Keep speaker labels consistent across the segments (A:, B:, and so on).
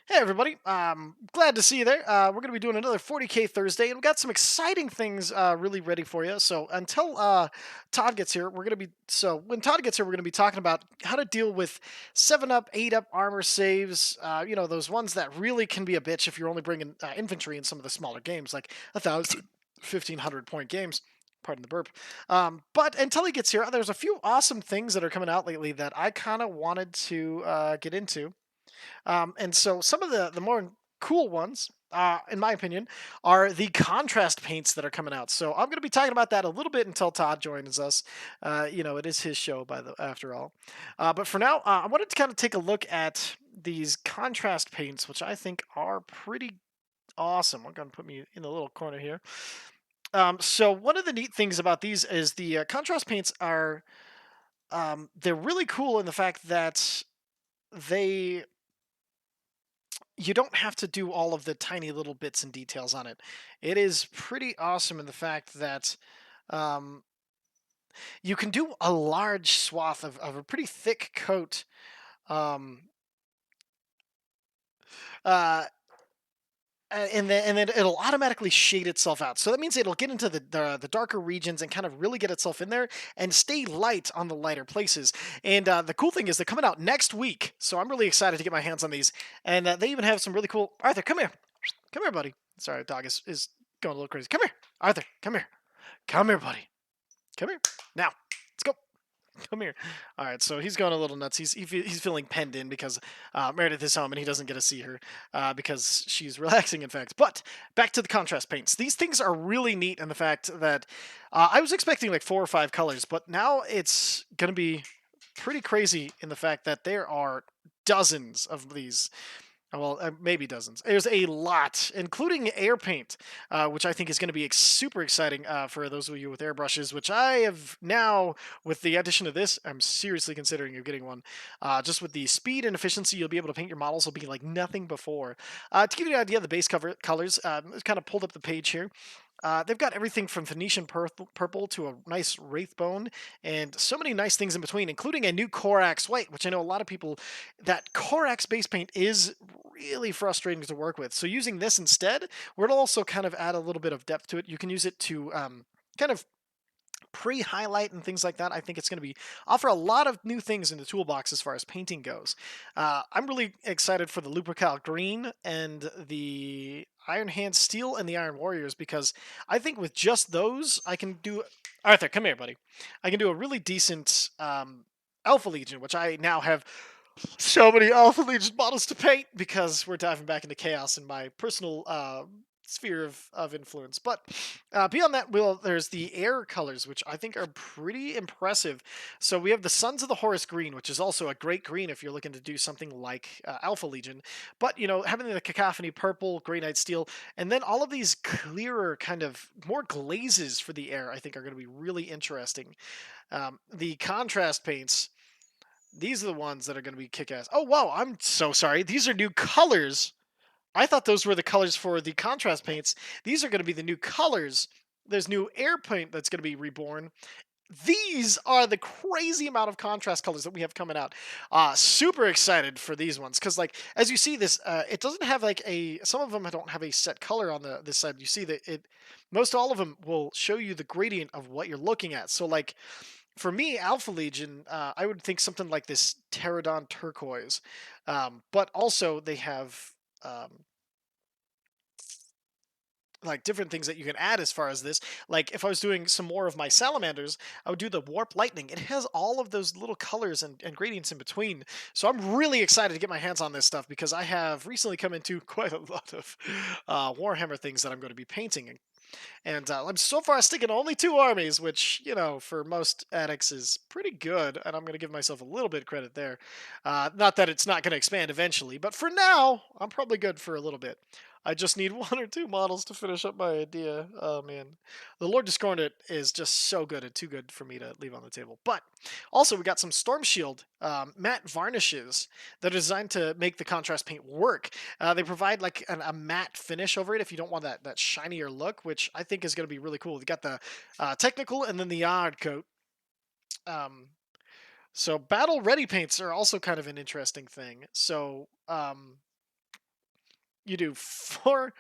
A: Hey everybody, glad to see you there. We're going to be doing another 40K Thursday, and we've got some exciting things really ready for you. So until Todd gets here, when Todd gets here, we're going to be talking about how to deal with 7 up, 8 up armor saves. Those ones that really can be a bitch if you're only bringing infantry in some of the smaller games, like 1,000, 1,500 point games. Pardon the burp. But until he gets here, there's a few awesome things that are coming out lately that I kind of wanted to get into. And so some of the more cool ones, in my opinion, are the contrast paints that are coming out. So I'm going to be talking about that a little bit until Todd joins us. It is his show by the after all. But for now, I wanted to kind of take a look at these contrast paints, which I think are pretty awesome. I'm going to put me in the little corner here. So one of the neat things about these is the contrast paints are they're really cool in the fact that they you don't have to do all of the tiny little bits and details on it. It is pretty awesome in the fact that um, you can do a large swath of a pretty thick coat. Um, uh, and then it'll automatically shade itself out. So that means it'll get into the darker regions and kind of really get itself in there and stay light on the lighter places. And the cool thing is they're coming out next week, so I'm really excited to get my hands on these. And they even have some really cool. Arthur, come here, buddy. Sorry, dog is going a little crazy. Come here, Arthur. Come here, buddy. Come here. Now, let's go. Come here. All right, so he's going a little nuts. He's feeling penned in because Meredith is home and he doesn't get to see her because she's relaxing, in fact. But back to the contrast paints. These things are really neat in the fact that I was expecting like 4 or 5 colors, but now it's going to be pretty crazy in the fact that there are dozens of these. Well, maybe dozens. There's a lot, including air paint, which I think is going to be super exciting for those of you with airbrushes. Which I have now, with the addition of this, I'm seriously considering of getting one. Just with the speed and efficiency, you'll be able to paint your models will be like nothing before. To give you an idea of the base cover colors, kind of pulled up the page here. They've got everything from Phoenician purple to a nice Wraithbone, and so many nice things in between, including a new Corax white, which I know a lot of people. That Corax base paint is really frustrating to work with. So using this instead, where it'll also kind of add a little bit of depth to it, you can use it to kind of pre-highlight and things like that. I think it's going to be offer a lot of new things in the toolbox as far as painting goes. I'm really excited for the Lupercal Green and the Iron Hand Steel and the Iron Warriors because I think with just those I can do. Arthur, come here, buddy. I can do a really decent Alpha Legion, which I now have so many Alpha Legion models to paint because we're diving back into chaos in my personal sphere of influence. But beyond that, there's the air colors, which I think are pretty impressive. So we have the Sons of the Horus Green, which is also a great green if you're looking to do something like Alpha Legion. But having the Cacophony Purple, Grey Knight Steel, and then all of these clearer kind of more glazes for the air, I think are going to be really interesting. The contrast paints, these are the ones that are going to be kick ass. Oh, wow. I'm so sorry. These are new colors. I thought those were the colors for the contrast paints. These are going to be the new colors. There's new air paint that's going to be reborn. These are the crazy amount of contrast colors that we have coming out. Super excited for these ones because, like, as you see this, it doesn't have like a. Some of them don't have a set color on this side. You see that it. Most all of them will show you the gradient of what you're looking at. So, like, for me, Alpha Legion, I would think something like this Pterodon turquoise, but also they have um, like different things that you can add as far as this. Like if I was doing some more of my salamanders, I would do the warp lightning. It has all of those little colors and gradients in between. So I'm really excited to get my hands on this stuff because I have recently come into quite a lot of Warhammer things that I'm going to be painting. And I'm so far sticking to only 2 armies, which, for most addicts is pretty good. And I'm going to give myself a little bit of credit there. Not that it's not going to expand eventually, but for now, I'm probably good for a little bit. I just need 1 or 2 models to finish up my idea. Oh, man. The Lord Discordant is just so good and too good for me to leave on the table. But also, we got some Storm Shield matte varnishes that are designed to make the contrast paint work. They provide like a matte finish over it if you don't want that shinier look, which I think is going to be really cool. They got the technical and then the yard coat. Um, so battle ready paints are also kind of an interesting thing. So you do four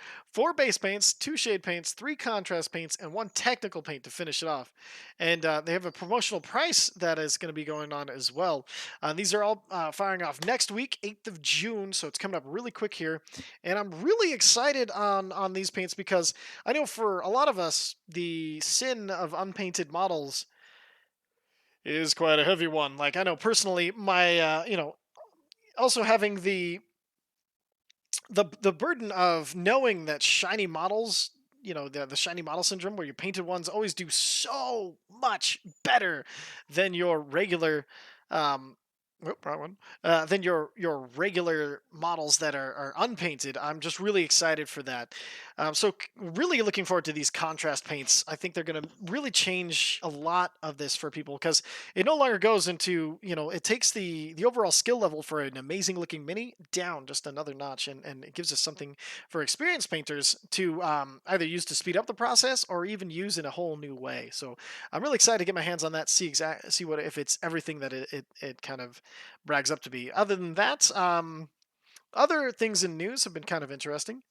A: base paints, two shade paints, three contrast paints, and one technical paint to finish it off. And they have a promotional price that is going to be going on as well. These are all firing off next week, 8th of June, so it's coming up really quick here. And I'm really excited on these paints because I know for a lot of us, the sin of unpainted models is quite a heavy one. Like I know personally, my also having the burden of knowing that shiny models, the shiny model syndrome, where your painted ones always do so much better than your regular um wrong one. Than your regular models that are unpainted. I'm just really excited for that. Really looking forward to these contrast paints. I think they're going to really change a lot of this for people because it no longer goes into, it takes the overall skill level for an amazing looking mini down just another notch, and it gives us something for experienced painters to either use to speed up the process or even use in a whole new way. So I'm really excited to get my hands on that, see what if it's everything that it kind of brags up to be. Other than that, other things in news have been kind of interesting.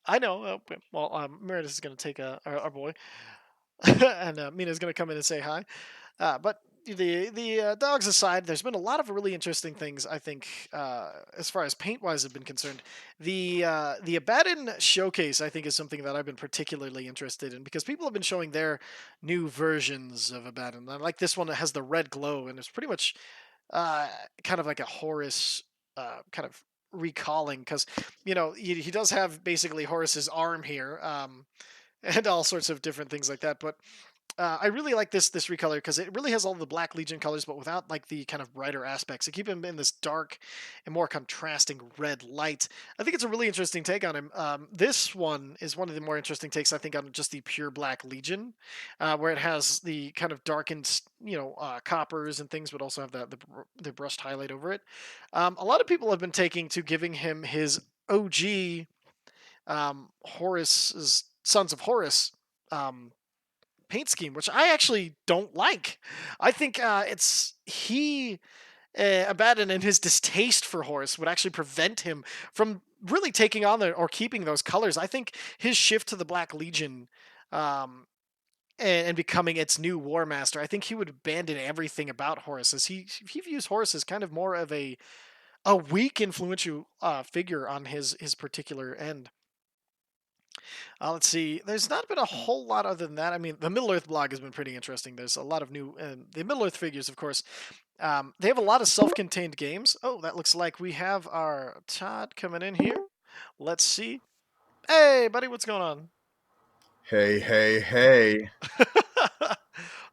A: I know. Well, Meredith is going to take our boy, and Mina's going to come in and say hi. But the dogs aside, there's been a lot of really interesting things. I think as far as paint wise have been concerned, the Abaddon showcase I think is something that I've been particularly interested in because people have been showing their new versions of Abaddon. I like this one that has the red glow and it's pretty much uh, kind of like a Horus kind of recalling because he does have basically Horus's arm here. And all sorts of different things like that. But I really like this recolor because it really has all the Black Legion colors, but without like the kind of brighter aspects. They keep him in this dark and more contrasting red light. I think it's a really interesting take on him. This one is one of the more interesting takes I think on just the pure Black Legion, where it has the kind of darkened, coppers and things, but also have the brushed highlight over it. A lot of people have been taking to giving him his OG Horus's Sons of Horus um, paint scheme, which I actually don't like. I think it's he Abaddon and his distaste for Horus would actually prevent him from really taking on or keeping those colors. I think his shift to the Black Legion um, and becoming its new War Master, I think he would abandon everything about Horus, as he views Horus as kind of more of a weak, influential figure on his particular end. Let's see. There's not been a whole lot other than that. I mean, the Middle Earth blog has been pretty interesting. There's a lot of new, the Middle Earth figures, of course. They have a lot of self-contained games. Oh, that looks like we have our Todd coming in here. Let's see. Hey, buddy, what's going on?
B: Hey, hey, hey.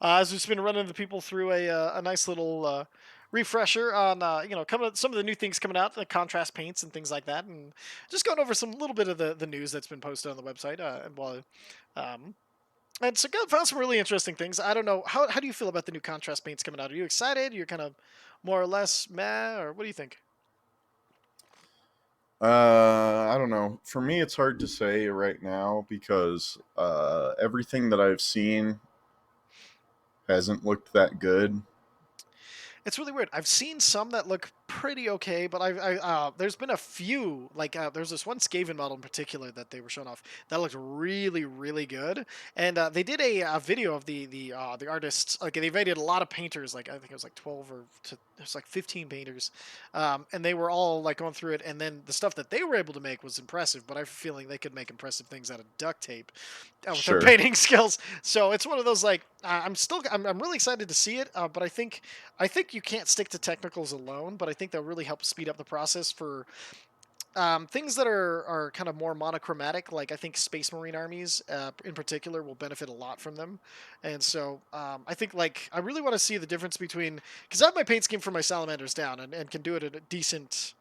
A: As we've just been running the people through a nice little refresher on coming some of the new things coming out, the contrast paints and things like that, and just going over some little bit of the news that's been posted on the website. And while And so found some really interesting things. I don't know how do you feel about the new contrast paints coming out? Are you excited? You're kind of more or less meh, or what do you think?
B: I don't know. For me, it's hard to say right now because everything that I've seen hasn't looked that good.
A: It's really weird. I've seen some that look pretty okay, but there's been a few like there's this one Skaven model in particular that they were showing off that looked really really good, and they did a video of the artists. Like they invited a lot of painters, like I think it was like 12 or it was like 15 painters, and they were all like going through it, and then the stuff that they were able to make was impressive. But I have a feeling they could make impressive things out of duct tape with their
B: Sure,
A: painting skills. So it's one of those like I'm really excited to see it, but I think you can't stick to technicals alone, but I think they'll really help speed up the process for things that are kind of more monochromatic. Like I think Space Marine armies, in particular, will benefit a lot from them. And so I think like I really want to see the difference between because I have my paint scheme for my salamanders down and can do it at a decent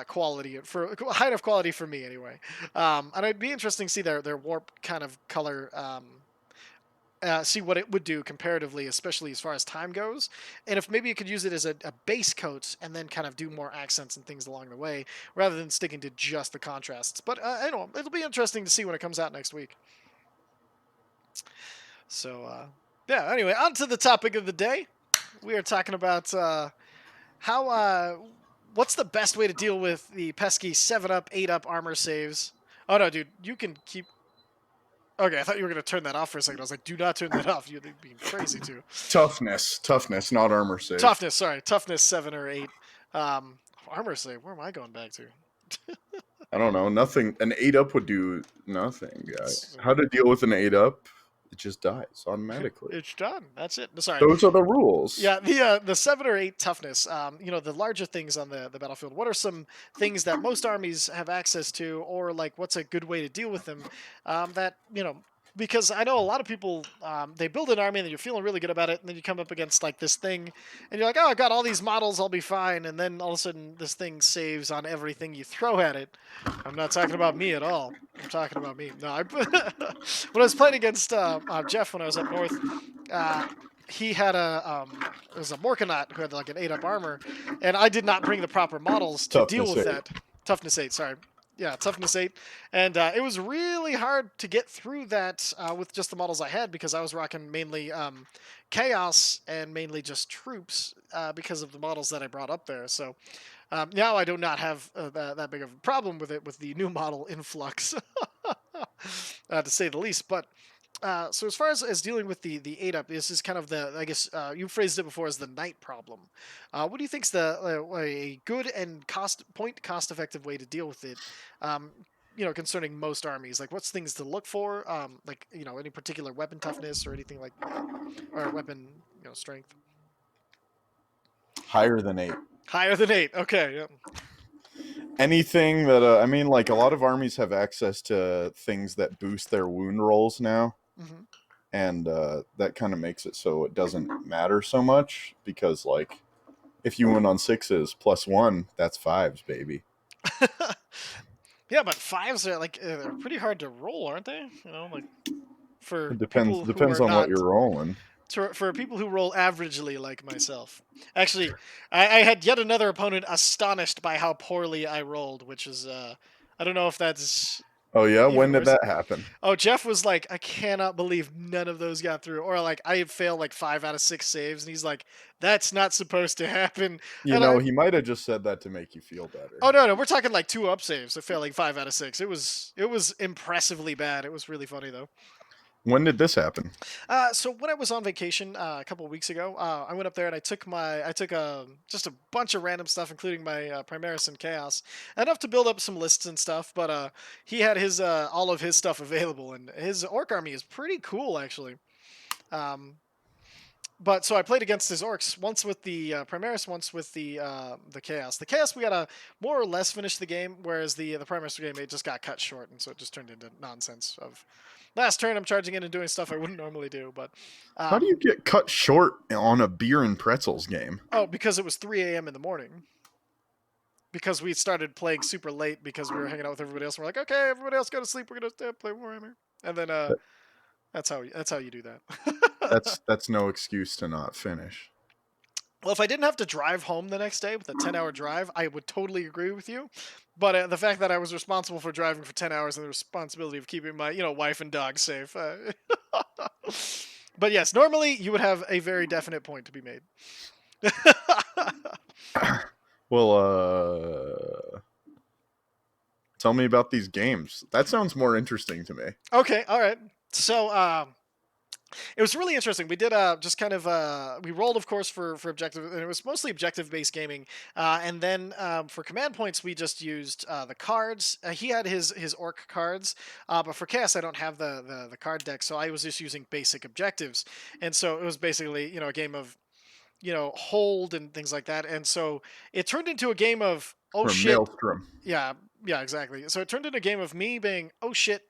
A: quality for high enough quality for me anyway. And it'd be interesting to see their warp kind of color. See what it would do comparatively, especially as far as time goes, and if maybe you could use it as a base coat and then kind of do more accents and things along the way, rather than sticking to just the contrasts. But I know it'll be interesting to see when it comes out next week. So yeah. Anyway, on to the topic of the day. We are talking about how What's the best way to deal with the pesky 7-up, 8-up armor saves? Oh no, dude, you can keep. Okay, I thought you were gonna turn that off for a second. I was like, do not turn that off. You're being crazy too.
B: Toughness, not armor save.
A: Toughness, sorry, toughness 7 or 8. Um, armor save. Where am I going back to?
B: I don't know. Nothing. An 8-up would do nothing.
A: It's,
B: How to deal with an 8-up? It just dies automatically.
A: it's done. That's it. Sorry.
B: Those are the rules.
A: Yeah, the 7 or 8 toughness. The larger things on the battlefield. What are some things that most armies have access to, or like what's a good way to deal with them? That because I know a lot of people they build an army and you're feeling really good about it, and then you come up against like this thing, and you're like, oh, I got all these models, I'll be fine, and then all of a sudden this thing saves on everything you throw at it. I'm not talking about me at all. I'm talking about me. No, when I was playing against Jeff when I was up north. He had it was a Morkanaut who had like an 8-up armor, and I did not bring the proper models to deal with
B: 8.
A: that. Toughness 8, sorry. Yeah, toughness 8, and it was really hard to get through that with just the models I had because I was rocking mainly chaos and mainly just troops because of the models that I brought up there. So now I do not have that big of a problem with it with the new model influx, to say the least. But so as far as dealing with the 8-up, this is kind of the, I guess you phrased it before as the night problem. What do you think's a good and cost effective way to deal with it? Um, concerning most armies, like what's things to look for? Like any particular weapon toughness or anything like that, or weapon strength.
B: Higher than 8.
A: Higher than 8. Okay. Yeah.
B: Anything that I mean, like a lot of armies have access to things that boost their wound rolls now,
A: Hmm.
B: and that kind of makes it so it doesn't matter so much because, like, if you win on 6s +1, that's 5s, baby.
A: Yeah, but 5s are like they're pretty hard to roll, aren't they? Like for
B: It depends
A: people who
B: depends
A: are
B: on what
A: not
B: you're rolling.
A: for people who roll averagely like myself. Actually, I had yet another opponent astonished by how poorly I rolled, which is I don't know if that's
B: Oh yeah,
A: even
B: when did
A: worse.
B: that happen?
A: Oh, Jeff was like, I cannot believe none of those got through, or like I failed like 5 out of 6 saves, and he's like, that's not supposed to happen.
B: You
A: And
B: know, he might have just said that to make you feel better.
A: oh no, we're talking like 2 up saves, so failing 5 out of 6. It was impressively bad. It was really funny though.
B: When did this happen?
A: So when I was on vacation a couple of weeks ago, I went up there and I took just a bunch of random stuff, including my Primaris and Chaos, enough to build up some lists and stuff. But he had his all of his stuff available, and his orc army is pretty cool actually. Um, but so I played against his orcs once with the Primaris, once with the Chaos. The Chaos we gotta more or less finish the game, whereas the Primaris game it just got cut short, and so it just turned into nonsense. Of last turn, I'm charging in and doing stuff I wouldn't normally do, but
B: How do you get cut short on a beer and pretzels game?
A: oh, because it was 3 a.m. in the morning. Because we started playing super late because we were hanging out with everybody else. We're like, okay, everybody else go to sleep. We're gonna play Warhammer, and then
B: That-
A: that's how you do that.
B: That's no excuse to not finish.
A: Well, if I didn't have to drive home the next day with a 10-hour drive, I would totally agree with you. But the fact that I was responsible for driving for 10 hours and the responsibility of keeping my, wife and dog safe. But yes, normally you would have a very definite point to be made.
B: Well, tell me about these games. That sounds more interesting to me.
A: Okay, all right. So, it was really interesting. We did just kind of we rolled, of course, for objective, and it was mostly objective based gaming. And then for command points, we just used the cards. He had his orc cards, but for chaos, I don't have the card deck, so I was just using basic objectives. And so it was basically a game of hold and things like that. And so it turned into a game of oh
B: From
A: shit,
B: Maelstrom.
A: yeah, yeah, exactly. So it turned into a game of me being oh shit.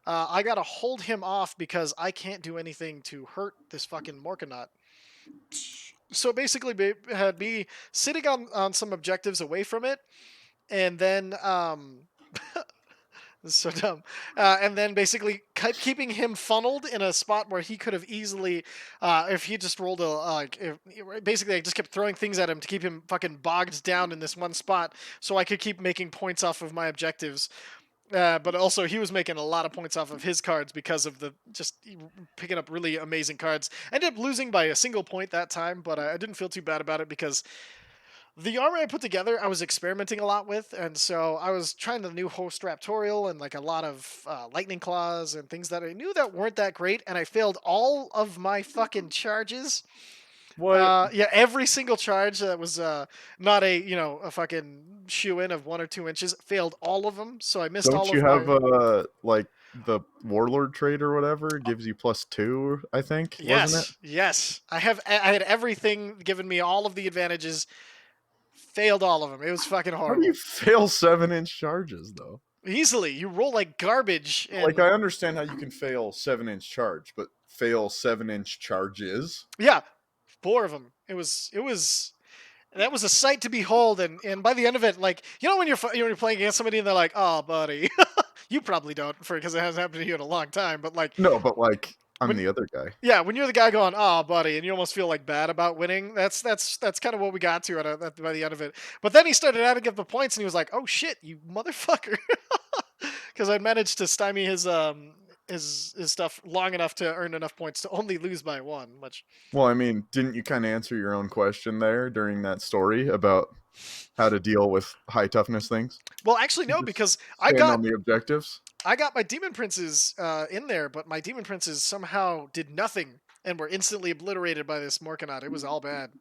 A: I gotta hold him off because I can't do anything to hurt this fucking Morkanaut. So basically, had me sitting on some objectives away from it, and then this is so dumb, and then basically keeping him funneled in a spot where he could have easily, if he just rolled basically I just kept throwing things at him to keep him fucking bogged down in this one spot, so I could keep making points off of my objectives. But also, he was making a lot of points off of his cards because of the just picking up really amazing cards. I ended up losing by a single point that time, but I didn't feel too bad about it because The armor I put together, I was experimenting a lot with, and so I was trying the new host Raptorial and like a lot of lightning claws and things that I knew that weren't that great, and I failed all of my fucking charges.
B: What?
A: Yeah, every single charge that was not a a fucking shoe in of 1 or 2 inches failed all of them. So I missed
B: Don't
A: all
B: you
A: of
B: have
A: my.
B: like the warlord trait or whatever? It gives you +2, I think, wasn't it?
A: Yes, yes, I had everything given me all of the advantages. Failed all of them. It was fucking
B: How do you
A: horrible.
B: fail 7-inch charges though?
A: Easily, you roll like garbage,
B: Like
A: and
B: I understand how you can fail 7-inch charge, but fail 7-inch charges?
A: yeah, 4 of them. It was that was a sight to behold, and by the end of it, like when you're playing against somebody and they're like, "Oh, buddy," you probably don't for because it hasn't happened to you in a long time, but like
B: No, but like I'm
A: when
B: the other guy.
A: yeah, when you're the guy going, "Oh, buddy," and you almost feel like bad about winning. That's kind of what we got to by the end of it. But then he started adding up the points, and he was like, "Oh shit, you motherfucker," because I managed to stymie his stuff long enough to earn enough points to only lose by one. Which
B: Well, I mean, didn't you kind of answer your own question there during that story about how to deal with high toughness things?
A: well, actually
B: You
A: no,
B: just
A: because
B: stand on the objectives.
A: I got my demon princes in there, but my demon princes somehow did nothing and were instantly obliterated by this Morkanot. It was all bad.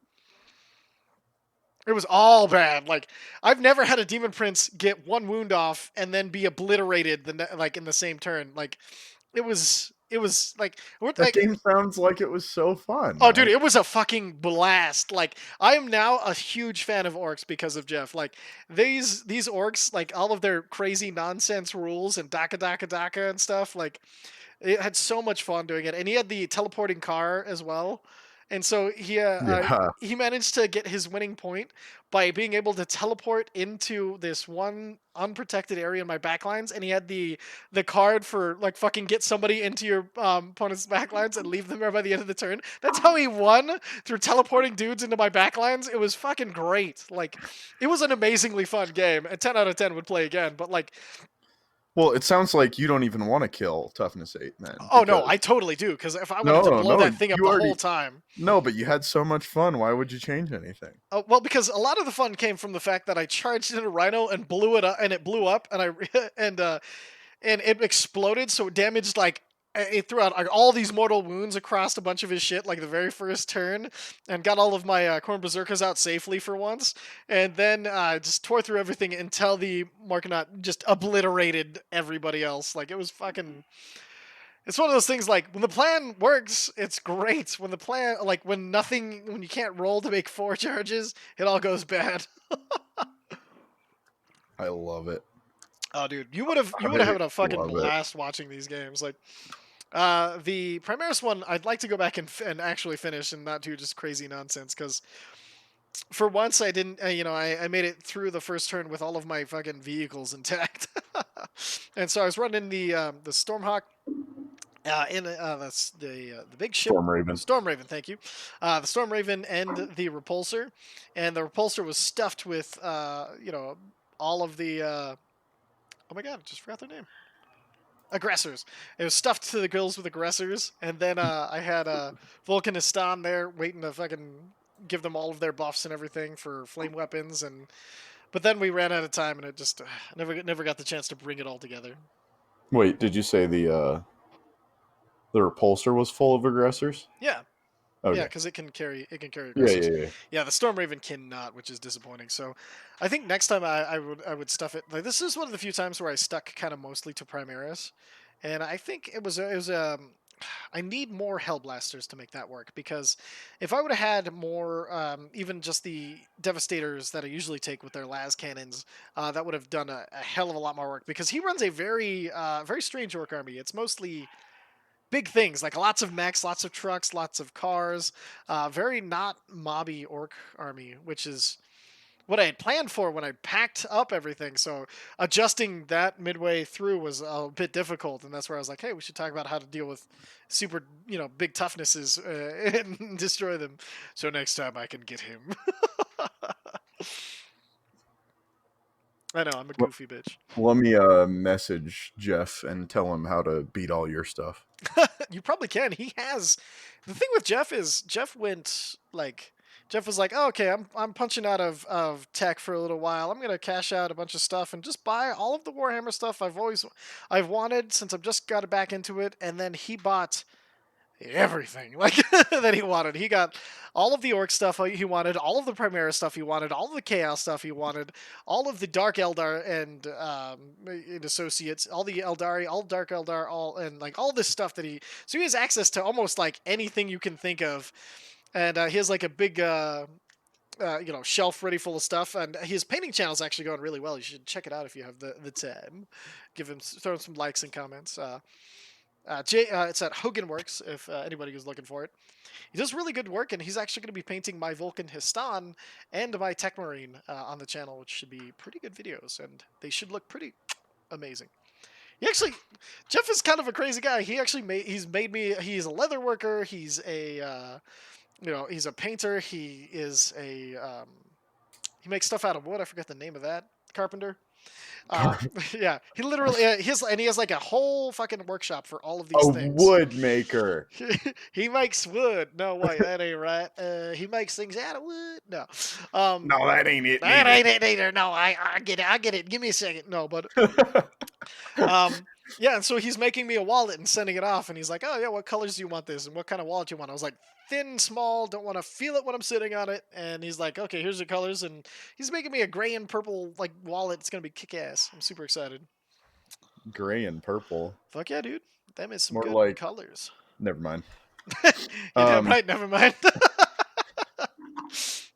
A: It was all bad. Like I've never had a demon prince get one wound off and then be obliterated like in the same turn. Like it was like
B: That game sounds like it was so fun.
A: oh dude, it was a fucking blast. Like I am now a huge fan of orcs because of Jeff. Like these orcs, like all of their crazy nonsense rules and daka and stuff, like it had so much fun doing it, and he had the teleporting car as well, and so
B: Yeah.
A: he managed to get his winning point by being able to teleport into this one unprotected area in my backlines, and he had the card for like fucking get somebody into your opponent's backlines and leave them there by the end of the turn. That's how he won through teleporting dudes into my backlines. It was fucking great. Like it was an amazingly fun game. A 10 out of 10 would play again, but like
B: Well, it sounds like you don't even want to kill toughness 8 then
A: oh no, I
B: because
A: totally do. Because if I wanted to
B: no,
A: blow
B: no,
A: that thing up
B: you
A: the
B: already
A: whole time,
B: no, but you had so much fun. Why would you change anything?
A: well, because a lot of the fun came from the fact that I charged in a rhino and blew it up, and it blew up, and I and it exploded, so it damaged like it threw out like, all these mortal wounds across a bunch of his shit like the very first turn, and got all of my corn berserkers out safely for once, and then just tore through everything until the Markanaut just obliterated everybody else. Like it was fucking. It's one of those things like when the plan works, it's great. When the plan like when you can't roll to make 4 charges, it all goes bad.
B: I love it.
A: Oh dude, you would have
B: I
A: had a fucking
B: love it.
A: blast watching these games. Like the Primaris one, I'd like to go back and actually finish and not do just crazy nonsense because for once I didn't I made it through the first turn with all of my fucking vehicles intact. And so I was running the Stormhawk. That's the big ship,
B: Storm Raven.
A: Storm Raven. Thank you. The Storm Raven and the Repulsor, and the Repulsor was stuffed with all of the oh my god, I just forgot their name. Aggressors. It was stuffed to the gills with aggressors, and then I had Volcanistan there waiting to fucking give them all of their buffs and everything for flame weapons, and but then we ran out of time, and it just never got the chance to bring it all together.
B: Wait, did you say the repulsor was full of aggressors?
A: Yeah, yeah,
B: Okay.
A: because it can carry
B: Yeah,
A: aggressors.
B: yeah, yeah.
A: Yeah, the Storm Raven cannot, which is disappointing. So, I think next time I would stuff it. Like this is one of the few times where I stuck kind of mostly to Primaris, and I think it was. I need more Hellblasters to make that work because if I would have had more, even just the Devastators that I usually take with their las cannons, that would have done a hell of a lot more work. Because he runs a very strange orc army. It's mostly big things like lots of mechs, lots of trucks, lots of cars. Very not mobby orc army, which is what I had planned for when I packed up everything. So adjusting that midway through was a bit difficult, and that's where I was like, "Hey, we should talk about how to deal with super, big toughnesses and destroy them." So next time I can get him. I know I'm a
B: Let,
A: goofy bitch.
B: let me message Jeff and tell him how to beat all your stuff.
A: You probably can. He has. The thing with Jeff is Jeff went like Jeff was like, oh, okay, I'm punching out of tech for a little while. I'm gonna cash out a bunch of stuff and just buy all of the Warhammer stuff I've wanted since I've just got back into it. And then he bought everything like that he wanted. He got all of the Orc stuff he wanted, all of the Primera stuff he wanted, all of the Chaos stuff he wanted, all of the Dark Eldar and Associates, all the Eldari, all Dark Eldar, all and like all this stuff that he. So he has access to almost like anything you can think of, and he has like a big. Shelf ready full of stuff, and his painting channel is actually going really well. You should check it out if you have the time. Throw him some likes and comments. It's at Hogan Works if anybody is looking for it. He does really good work, and he's actually going to be painting my Vulcan Histan and my Tech Marine on the channel, which should be pretty good videos, and they should look pretty amazing. Jeff is kind of a crazy guy. He's made me. He's a leather worker. He's a he's a painter. He makes stuff out of wood. I forget the name of that. Carpenter. Yeah, he literally he has like a whole fucking workshop for all of these
B: A
A: things.
B: wood maker.
A: He makes wood. No, wait, that ain't right. He makes things out of wood. No,
B: No, that ain't it.
A: that ain't it either. No, I get it. I get it. Give me a second. No, but yeah, and so he's making me a wallet and sending it off, and he's like, oh yeah, what colors do you want this, and what kind of wallet do you want? I was like, thin, small, don't want to feel it when I'm sitting on it. And he's like, okay, here's your colors, and he's making me a gray and purple like wallet. It's gonna be kick-ass. I'm super excited.
B: Gray and purple.
A: Fuck yeah, dude. That is some
B: More
A: good
B: like-
A: colors.
B: Never mind.
A: Yeah, right, never mind.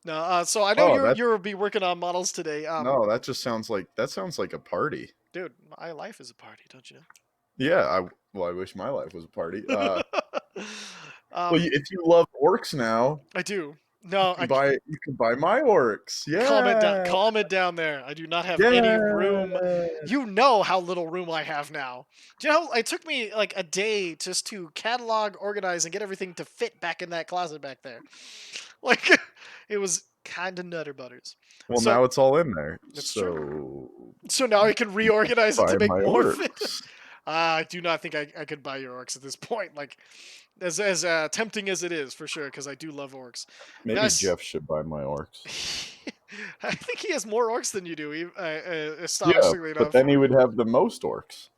A: No, so I know you'll be working on models today.
B: No, that sounds like a party.
A: Dude, my life is a party, don't you know?
B: Yeah, I wish my life was a party.
A: Well,
B: if you love orcs now,
A: I do. No,
B: you can buy my orcs. Yeah.
A: Calm it down there. I do not have any room. You know how little room I have now. Do you know it took me like a day just to catalog, organize, and get everything to fit back in that closet back there. Like it was kind of nutter butters.
B: Well, now it's all in there.
A: That's
B: true.
A: So now I can reorganize it to make more fit.
B: Orcs.
A: I do not think I could buy your orcs at this point. Like, as tempting as it is, for sure, because I do love orcs.
B: Maybe Jeff should buy my orcs.
A: I think he has more orcs than you do.
B: Astonishingly enough. But then he would have the most orcs.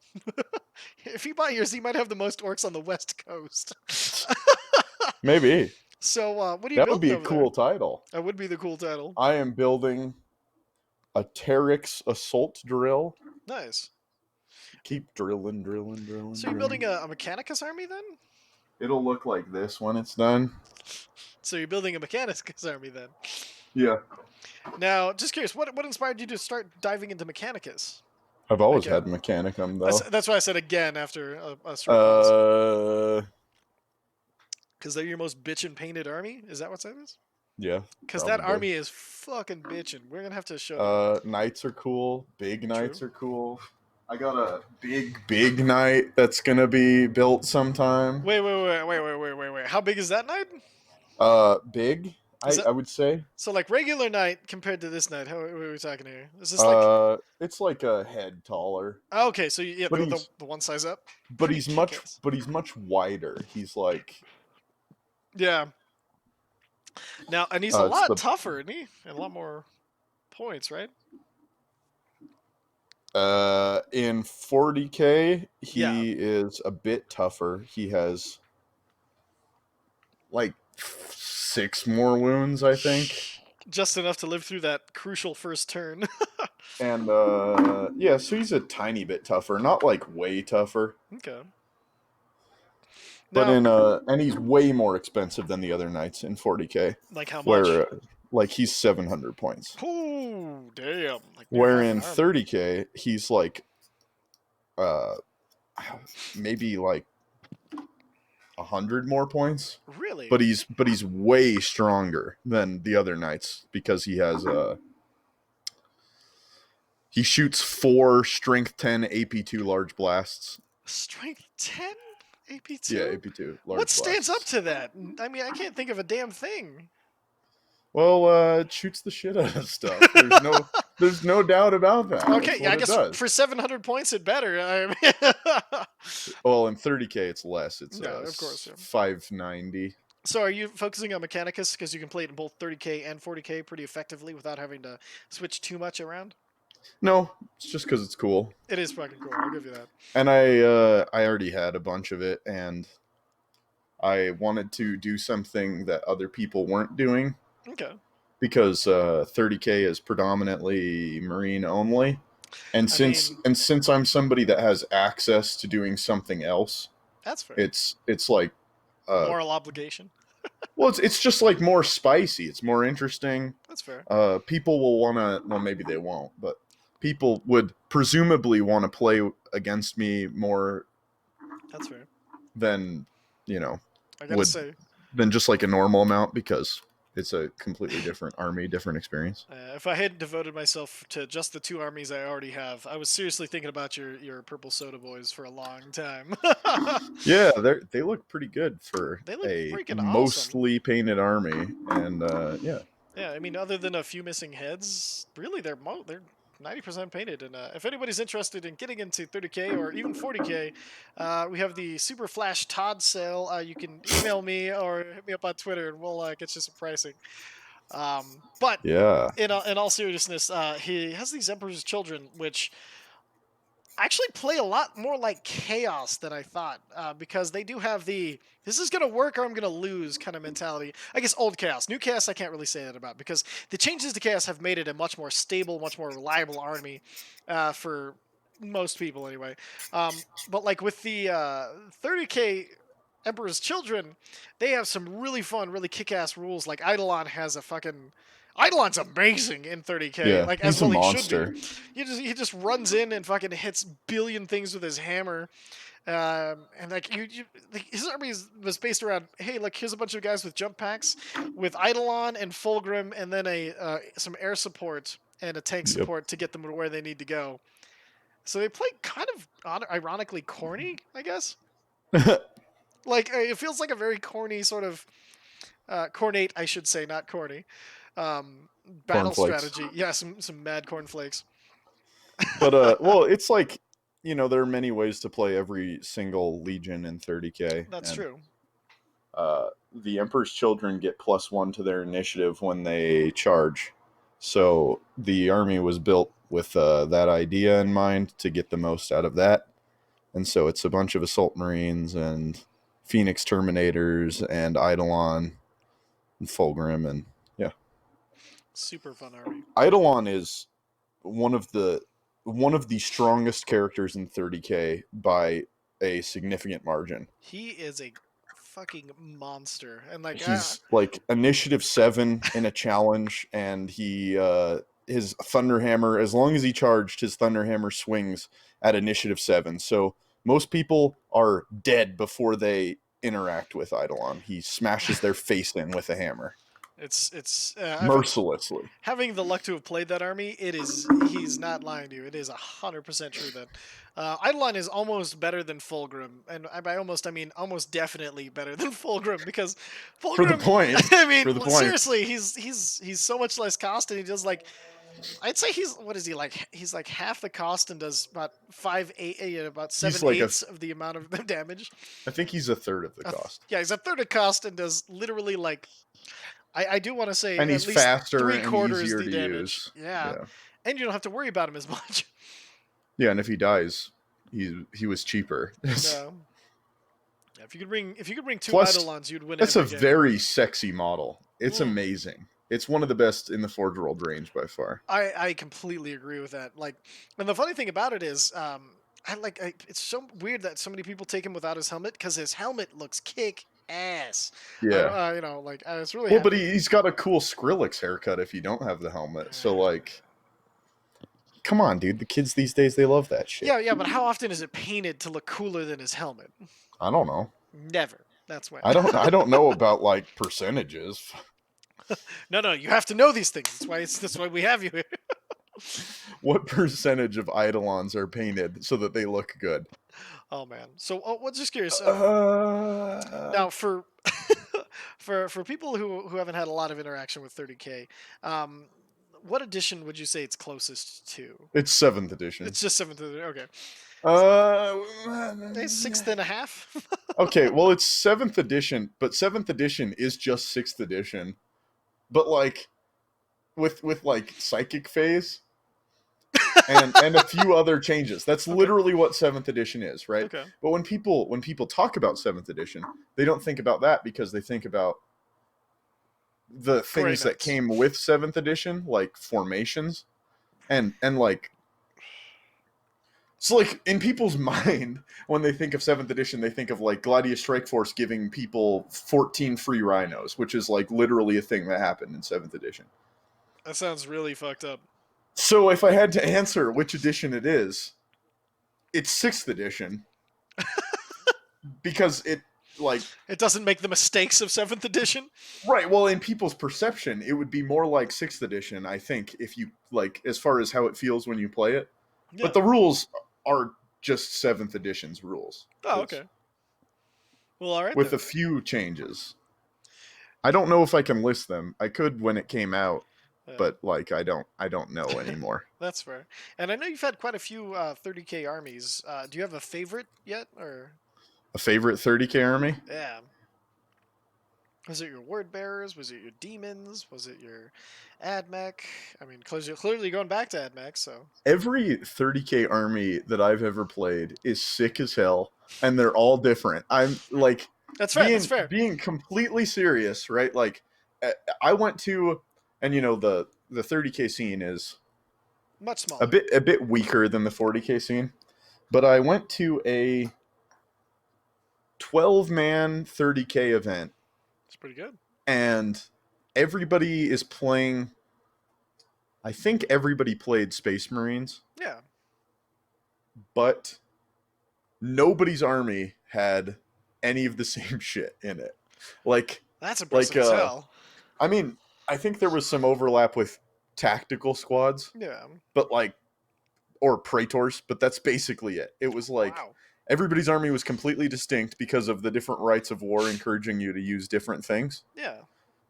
A: If you buy yours, he might have the most orcs on the West Coast.
B: Maybe.
A: So, what do you?
B: That would be a cool title.
A: That would be the cool title.
B: I am building a Teryx assault drill.
A: Nice.
B: Keep drilling.
A: So you're building a Mechanicus army then?
B: It'll look like this when it's done.
A: So you're building a Mechanicus army then?
B: Yeah.
A: Now, just curious, what inspired you to start diving into Mechanicus?
B: I've always had Mechanicum though.
A: That's why I said again after a because they're your most bitchin' painted army? Is that what that is?
B: Yeah.
A: Because that army is fucking bitchin'. We're gonna have to show
B: knights are cool. Big knights are cool. I got a big knight that's gonna be built sometime.
A: Wait. How big is that knight?
B: Big. I would say.
A: So like regular knight compared to this knight, how are we talking here? Is this like?
B: It's like a head taller.
A: Okay, so yeah, the one size up.
B: But he's much wider. He's like.
A: Yeah. Now, and he's a lot tougher, isn't he? And a lot more points, right?
B: In 40k, he is a bit tougher. He has like 6 more wounds, I think.
A: Just enough to live through that crucial first turn.
B: And yeah, so he's a tiny bit tougher, not like way tougher.
A: Okay.
B: But and he's way more expensive than the other knights in 40k.
A: Like how much?
B: Where like he's 700 points.
A: Oh, damn. Like,
B: where in 30k he's like maybe like 100 more points.
A: Really?
B: But he's way stronger than the other knights because he has he shoots 4 strength 10 AP2 large blasts.
A: Strength 10 AP2?
B: Yeah, AP2 large
A: what stands
B: blasts.
A: up to that? I mean, I can't think of a damn thing.
B: Well, it shoots the shit out of stuff. There's no doubt about that.
A: Okay, yeah, I guess for 700 points it better. I mean,
B: well, in 30k it's less. It's
A: of course,
B: 590.
A: So are you focusing on Mechanicus because you can play it in both 30k and 40k pretty effectively without having to switch too much around?
B: No, it's just because it's cool.
A: It is fucking cool. I'll give you that.
B: And I already had a bunch of it, and I wanted to do something that other people weren't doing
A: Okay.
B: because 30k is predominantly marine only, and
A: I
B: since
A: mean,
B: and since I'm somebody that has access to doing something else,
A: that's fair.
B: it's like
A: Moral obligation.
B: well, it's just like more spicy. It's more interesting.
A: That's fair.
B: People will want to. Well, maybe they won't, but people would presumably want to play against me more
A: That's fair.
B: than you know
A: I gotta
B: would
A: say,
B: than just like a normal amount because it's a completely different army, different experience.
A: if I hadn't devoted myself to just the two armies I already have, I was seriously thinking about your purple soda boys for a long time.
B: Yeah, they look pretty good for
A: They look
B: a
A: freaking awesome.
B: mostly painted army, and yeah,
A: Yeah, I mean, other than a few missing heads, really they're 90% painted. And if anybody's interested in getting into 30k or even 40k, we have the Super Flash Todd sale. You can email me or hit me up on Twitter, and we'll get you some pricing. But
B: yeah,
A: in all seriousness, he has these Emperor's Children, which actually play a lot more like chaos than I thought, because they do have the "this is gonna work or I'm gonna lose" kind of mentality. I guess old chaos, new chaos, I can't really say that about because the changes to chaos have made it a much more stable, much more reliable army for most people anyway. But like with the 30k Emperor's Children, they have some really fun, really kick-ass rules. Like Eidolon's amazing in 30k,
B: yeah.
A: like as
B: He's a
A: well he should be.
B: monster.
A: He just runs in and fucking hits billion things with his hammer. And like like, his army was based around, hey, look, here's a bunch of guys with jump packs, with Eidolon and Fulgrim, and then a some air support and a tank
B: Yep.
A: support to get them to where they need to go. So they play kind of ironically corny, I guess. Like it feels like a very corny sort of cornate, I should say, not corny. Battle
B: Cornflakes.
A: strategy. Yeah, some mad cornflakes.
B: But well, it's like there are many ways to play every single legion in 30k,
A: That's
B: and
A: true.
B: the Emperor's Children get +1 to their initiative when they charge. So the army was built with that idea in mind to get the most out of that. And so it's a bunch of assault marines and Phoenix Terminators and Eidolon and Fulgrim, and yeah,
A: Super fun army.
B: Eidolon is one of the strongest characters in 30k by a significant margin.
A: He is a fucking monster, and like
B: He's like initiative 7 in a challenge, and his Thunderhammer, as long as he charged, his Thunderhammer swings at initiative 7. So most people are dead before they interact with Eidolon. He smashes their face in with a hammer
A: it's
B: mercilessly.
A: having the luck to have played that army. He's not lying to you. It is 100% true that Eidolon is almost better than Fulgrim, and by almost I mean almost definitely better than Fulgrim because
B: For the
A: Fulgrim.
B: point,
A: I mean,
B: for the point,
A: seriously, he's so much less cost, and he does like I'd say he's what is he like? He's like half the cost and does about about
B: he's
A: seven
B: like
A: eighths of the amount of damage.
B: I think he's a third of the cost,
A: Yeah, he's a third of cost and does literally like I do want to say
B: and
A: at
B: he's
A: least
B: faster
A: three
B: and
A: quarters
B: easier
A: the
B: to
A: damage.
B: use.
A: Yeah,
B: Yeah,
A: and you don't have to worry about him as much.
B: yeah, and if he dies, he was cheaper.
A: No, yeah, if you could bring two
B: Plus,
A: Eidolons, you'd win
B: that's a
A: every game.
B: very sexy model. It's
A: Mm,
B: amazing. It's one of the best in the Forge World range by far.
A: I completely agree with that. Like, and the funny thing about it is, it's so weird that so many people take him without his helmet because his helmet looks kick ass.
B: Yeah.
A: I was really
B: Well, but
A: happy.
B: he's got a cool Skrillex haircut if you don't have the helmet. So,
A: Uh,
B: like, come on, dude. The kids these days, they love that shit.
A: Yeah, yeah, but how often is it painted to look cooler than his helmet?
B: I don't know.
A: Never. That's when.
B: I don't know about like percentages.
A: No, no, you have to know these things. That's why we have you here.
B: What percentage of Eidolons are painted so that they look good?
A: Oh man. So, what's just curious?
B: Uh,
A: Now for for people who haven't had a lot of interaction with 30k, um, what edition would you say it's closest to?
B: it's 7th edition.
A: It's just seventh. Okay.
B: Uh,
A: It's sixth and a half.
B: okay, well it's seventh edition, but seventh edition is just sixth edition. But like with like psychic phase and a few other changes. That's
A: Okay.
B: literally what seventh edition is, right?
A: Okay.
B: But when people talk about seventh edition, they don't think about that because they think about the
A: Grey
B: things that
A: Knights.
B: came with seventh edition, like formations and like so like in people's mind when they think of seventh edition, they think of like Gladius Strike Force giving people 14 free rhinos, which is like literally a thing that happened in seventh edition.
A: That sounds really fucked up.
B: So if I had to answer which edition it is, it's sixth edition because it like
A: It doesn't make the mistakes of seventh edition.
B: right. Well, in people's perception, it would be more like sixth edition, I think, if you like as far as how it feels when you play it.
A: Yeah.
B: But the rules are just seventh edition's rules.
A: Oh,
B: It's
A: okay. Well, all right
B: with
A: then.
B: a few changes. I don't know if I can list them. I could when it came out,
A: Yeah,
B: but like I don't know anymore.
A: that's fair. And I know you've had quite a few 30K armies. Do you have a favorite yet, or
B: A favorite 30K army?
A: yeah? Was it your word bearers? Was it your demons? Was it your AdMech? I mean, cause you're clearly going back to AdMech, so
B: Every 30K army that I've ever played is sick as hell and they're all different. I'm like
A: that's fair. That's
B: being
A: fair.
B: being completely serious, right? Like I went to and you know the 30K scene is
A: Much
B: a
A: smaller.
B: bit weaker than the 40K scene, but I went to a 12-man 30K event
A: It's pretty good.
B: and everybody is playing. I think everybody played Space Marines,
A: Yeah,
B: but nobody's army had any of the same shit in it. Like
A: that's
B: like
A: impressive as hell.
B: I mean, I think there was some overlap with tactical squads,
A: Yeah.
B: but like or praetors, but that's basically it. It was like
A: Wow.
B: everybody's army was completely distinct because of the different rights of war encouraging you to use different things.
A: Yeah.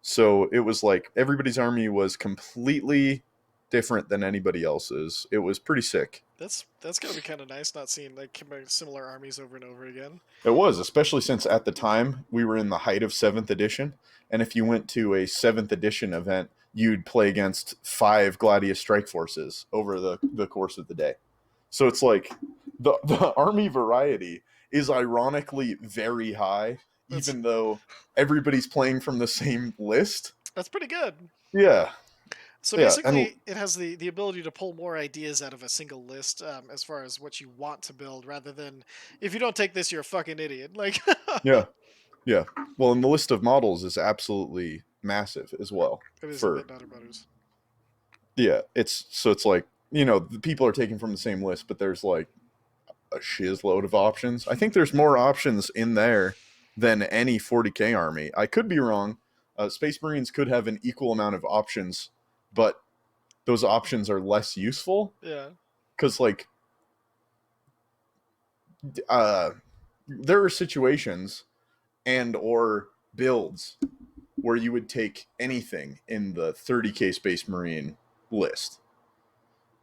B: So it was like everybody's army was completely different than anybody else's. It was pretty sick.
A: That's gonna be kind of nice, not seeing like similar armies over and over again.
B: It was, especially since at the time we were in the height of 7th edition. And if you went to a 7th edition event, you'd play against 5 Gladius Strike Forces over the course of the day. So it's like the army variety is ironically very high,
A: That's
B: even though everybody's playing from the same list.
A: that's pretty good.
B: Yeah.
A: So
B: Yeah. And
A: basically, it has the ability to pull more ideas out of a single list, as far as what you want to build, rather than if you don't take this, you're a fucking idiot. Like,
B: yeah. Yeah. Well, and the list of models is absolutely massive as well.
A: it is a
B: For
A: bit Nutter Butters.
B: yeah, it's like the people are taken from the same list, but there's like a shizload of options. I think there's more options in there than any 40K army. I could be wrong. Space Marines could have an equal amount of options, but those options are less useful
A: Yeah.
B: because like uh, there are situations and or builds where you would take anything in the 30K Space Marine list,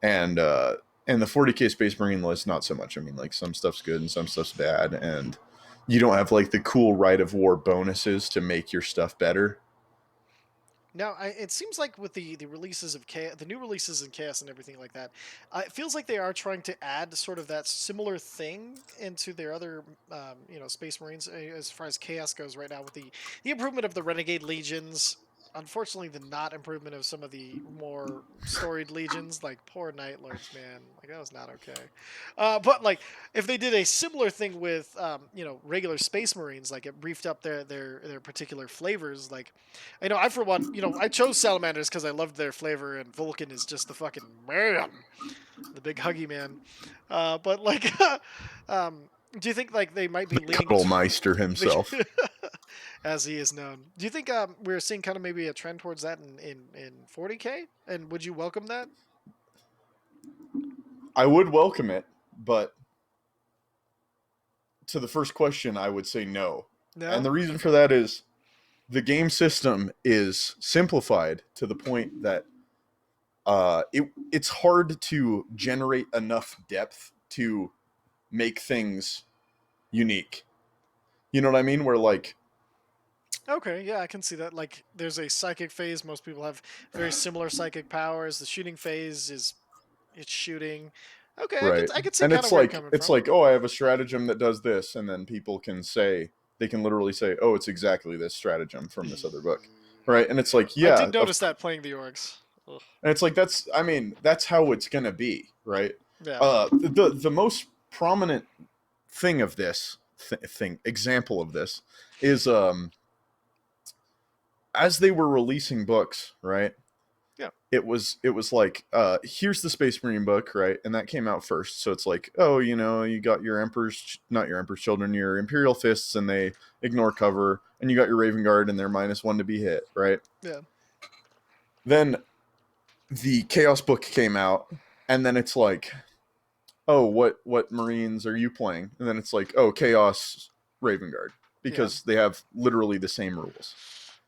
B: and the 40K Space Marine list not so much. I mean, like some stuff's good and some stuff's bad, and you don't have like the cool Rite of War bonuses to make your stuff better.
A: Now, it seems like with the releases of Chaos, the new releases in Chaos and everything like that, it feels like they are trying to add sort of that similar thing into their other, Space Marines as far as Chaos goes right now with the improvement of the Renegade Legions. Unfortunately, the not improvement of some of the more storied legions, like poor Night Lords, man, like that was not okay. But like, if they did a similar thing with, regular Space Marines, like it briefed up their particular flavors, like I know I for one, I chose salamanders because I loved their flavor, and Vulcan is just the fucking man, the big huggy man. But like, do you think like they might be leaning
B: Cuddlemeister himself.
A: as he is known? Do you think we're seeing kind of maybe a trend towards that in 40K? And would you welcome that?
B: I would welcome it, but to the first question, I would say no. And
A: No.
B: the reason for that is the game system is simplified to the point that it's hard to generate enough depth to make things unique. You know what I mean? Where like
A: Okay, yeah, I can see that. Like, there's a psychic phase. Most people have very similar psychic powers. The shooting phase is it's shooting. Okay,
B: right.
A: I could see
B: And
A: kind of where you're coming
B: it's
A: from.
B: like, oh, I have a stratagem that does this, and then people can say they can literally say, oh, it's exactly this stratagem from this other book. Right? And it's
A: Yeah,
B: like,
A: I
B: yeah,
A: did notice that playing the orgs. Ugh.
B: and it's like that's I mean, that's how it's gonna be, right?
A: Yeah,
B: The most prominent thing of this thing example of this is as they were releasing books, right?
A: yeah,
B: It was like here's the Space Marine book, right? And that came out first. So it's like, oh, you know, you got your Emperor's not your Emperor's Children, your Imperial Fists, and they ignore cover, and you got your Raven Guard and they're -1 to be hit, right?
A: yeah.
B: Then the Chaos book came out, and then it's like, oh, what Marines are you playing? And then it's like, oh, Chaos Raven Guard,
A: Yeah.
B: because they have literally the same rules,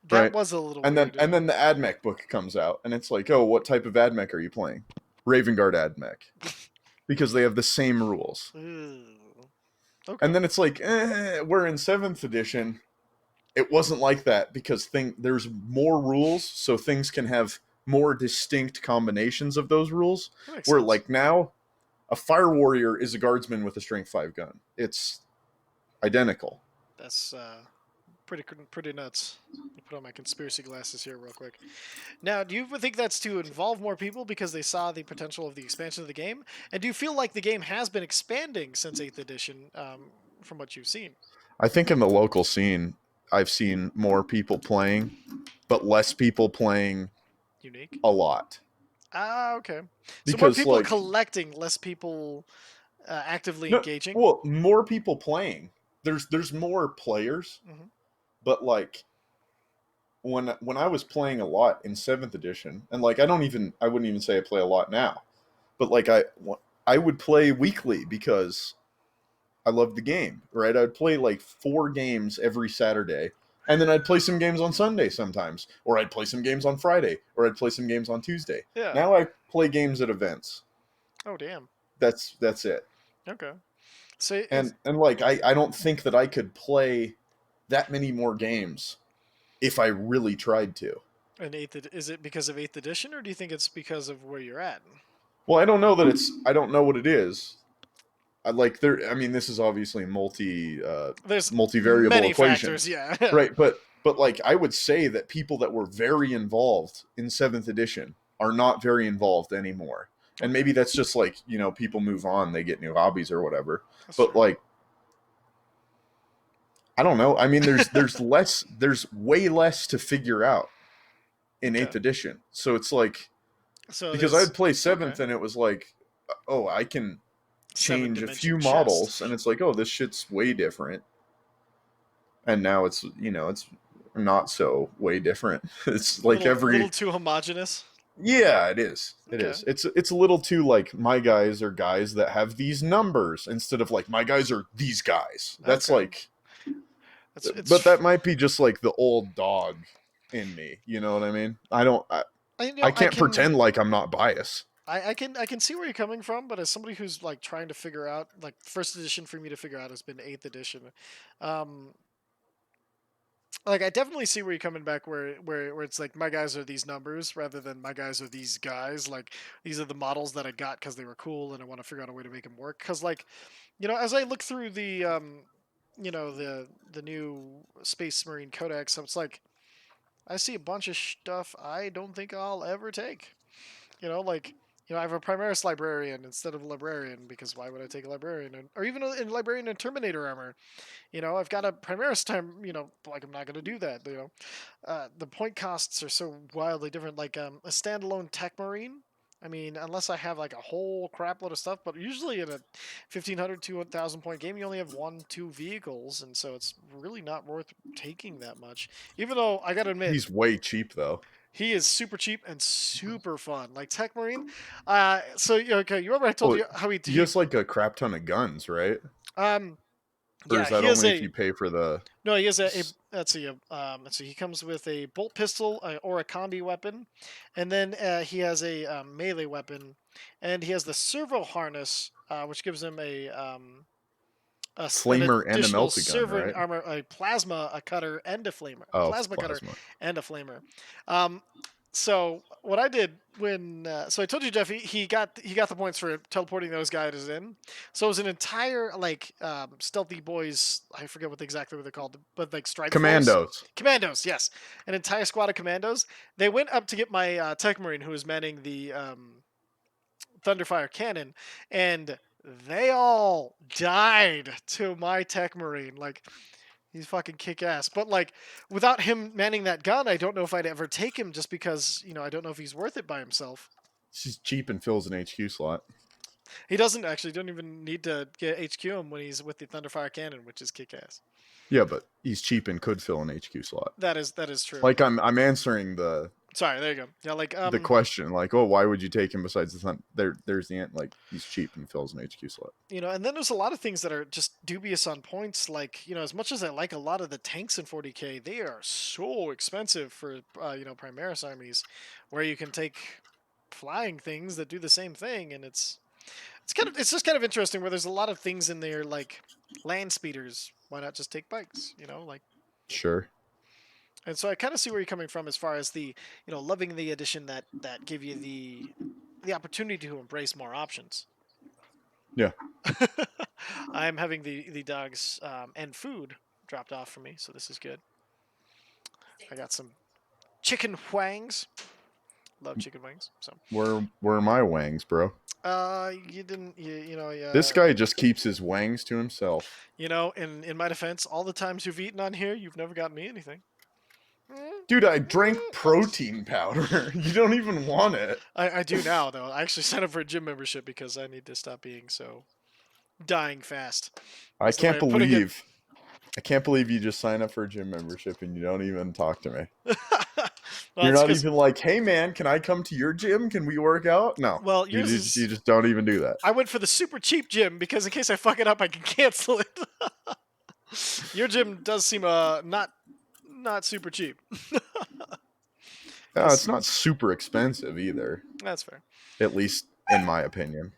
A: That
B: right?
A: was a little
B: And then
A: weird.
B: and then the AdMech book comes out, and it's like, oh, what type of AdMech are you playing? Raven Guard AdMech, because they have the same rules.
A: Ooh. Okay.
B: And then it's like, we're in 7th edition. It wasn't like that because there's more rules, so things can have more distinct combinations of those rules.
A: That makes
B: Where
A: sense.
B: like now, a Fire Warrior is a guardsman with a Strength 5 gun. It's identical.
A: That's pretty nuts. Let me put on my conspiracy glasses here real quick. Now, do you think that's to involve more people because they saw the potential of the expansion of the game? And do you feel like the game has been expanding since 8th edition, from what you've seen?
B: I think in the local scene, I've seen more people playing, but less people playing
A: Unique.
B: a lot.
A: Ah, okay. So more
B: Because
A: people
B: like
A: collecting, less people actively
B: no,
A: engaging.
B: well, more people playing. There's more players,
A: Hmm.
B: but like when I was playing a lot in 7th edition, and like I wouldn't even say I play a lot now, but like I would play weekly because I loved the game, right? I'd play like 4 games every Saturday, and then I'd play some games on Sunday sometimes, or I'd play some games on Friday, or I'd play some games on Tuesday.
A: Yeah.
B: Now I play games at events.
A: Oh, damn.
B: That's it.
A: Okay. So is
B: And like I don't think that I could play that many more games if I really tried to.
A: is it because of 8th edition, or do you think it's because of where you're at?
B: Well, I don't know that it's I don't know what it is. I like there I mean this is obviously a
A: There's
B: multivariable
A: many
B: equation.
A: factors, yeah.
B: Right, but like I would say that people that were very involved in 7th edition are not very involved anymore. And
A: Okay,
B: maybe that's just like, you know, people move on, they get new hobbies or whatever.
A: that's
B: But
A: true.
B: like I don't know. I mean there's way less to figure out in
A: Okay,
B: 8th edition. So it's like
A: so
B: because
A: there's
B: I'd play
A: okay
B: 7th and it was like, oh, I can
A: seven
B: change a
A: dimension
B: few
A: chest.
B: models and it's like, oh, this shit's way different. And now it's, you know, it's not so way different. It's like
A: Little
B: every
A: too homogenous.
B: yeah, it is. It
A: Okay,
B: is. It's a little too like my guys are guys that have these numbers instead of like my guys are these guys. That's
A: okay.
B: like but
A: It's
B: that might be just like the old dog in me, you know what I mean?
A: I you
B: I
A: know
B: can't pretend like I'm not biased.
A: I can see where you're coming from, but as somebody who's like trying to figure out like first edition for me to figure out has been 8th edition. Um, like I definitely see where you're coming back where it's like my guys are these numbers rather than my guys are these guys. Like these are the models that I got because they were cool and I want to figure out a way to make them work. Because like as I look through the the new Space Marine Codex, it's like I see a bunch of stuff I don't think I'll ever take. Like I have a Primaris librarian instead of a librarian because why would I take a librarian or even a librarian in Terminator armor? I've got a Primaris time. Like I'm not going to do that. The point costs are so wildly different. Like a standalone Tech Marine. I mean, unless I have like a whole crapload of stuff, but usually in a 1,500 to 1,000 point game, you only have 1, 2 vehicles, and so it's really not worth taking that much. Even though I gotta admit,
B: He's way cheap though.
A: he is super cheap and super fun. Like Tech Marine. So okay, you remember I told
B: Well,
A: you how
B: he has like a crap ton of guns, right?
A: um
B: Or
A: yeah,
B: is that
A: he has
B: only if
A: a
B: you pay for the
A: no, he has a let's see, he comes with a bolt pistol or a combi weapon, and then he has a melee weapon, and he has the servo harness, which gives him a an
B: Flamer and a
A: additional
B: meltagun,
A: servant
B: right?
A: armor, a plasma, a cutter, and a flamer, a
B: Oh,
A: plasma cutter,
B: plasma.
A: and a flamer. Um, so what I did when so I told you, Jeff, he got the points for teleporting those guys in. So it was an entire like stealthy boys. I forget exactly what they're called, but like strike force.
B: Commandos.
A: Commandos, yes, an entire squad of commandos. They went up to get my tech marine who was manning the Thunderfire cannon, and they all died to my tech marine. Like he's fucking kick ass. But like without him manning that gun, I don't know if I'd ever take him just because, I don't know if he's worth it by himself.
B: She's cheap and fills an HQ slot.
A: He doesn't actually don't even need to get HQ him when he's with the Thunderfire cannon, which is kick ass.
B: Yeah, but he's cheap and could fill an HQ slot.
A: That is true.
B: Like I'm answering the
A: Sorry, there you go. Yeah, like
B: the question. Like, oh, why would you take him besides the sun? There's the ant. Like he's cheap and fills an HQ slot.
A: and then there's a lot of things that are just dubious on points. Like, as much as I like a lot of the tanks in 40k, they are so expensive for Primaris armies, where you can take flying things that do the same thing, and it's just kind of interesting where there's a lot of things in there like land speeders. Why not just take bikes? Like.
B: Sure.
A: And so I kind of see where you're coming from as far as the, loving the edition that give you the opportunity to embrace more options.
B: Yeah.
A: I'm having the dogs and food dropped off for me, so this is good. I got some chicken wangs. Love chicken wings. So
B: Where are my wangs, bro?
A: you didn't you know
B: This guy just keeps his wangs to himself.
A: In my defense, all the times you've eaten on here, you've never gotten me anything.
B: Dude, I drank protein powder. You don't even want it.
A: I do now, though. I actually signed up for a gym membership because I need to stop being so dying fast.
B: I can't believe you just sign up for a gym membership and you don't even talk to me.
A: Well,
B: You're not even like, hey man, can I come to your gym? Can we work out? No.
A: Well,
B: you just don't even do that.
A: I went for the super cheap gym because in case I fuck it up, I can cancel it. Your gym does seem not super cheap.
B: No, it's not super expensive either.
A: That's fair.
B: At least in my opinion.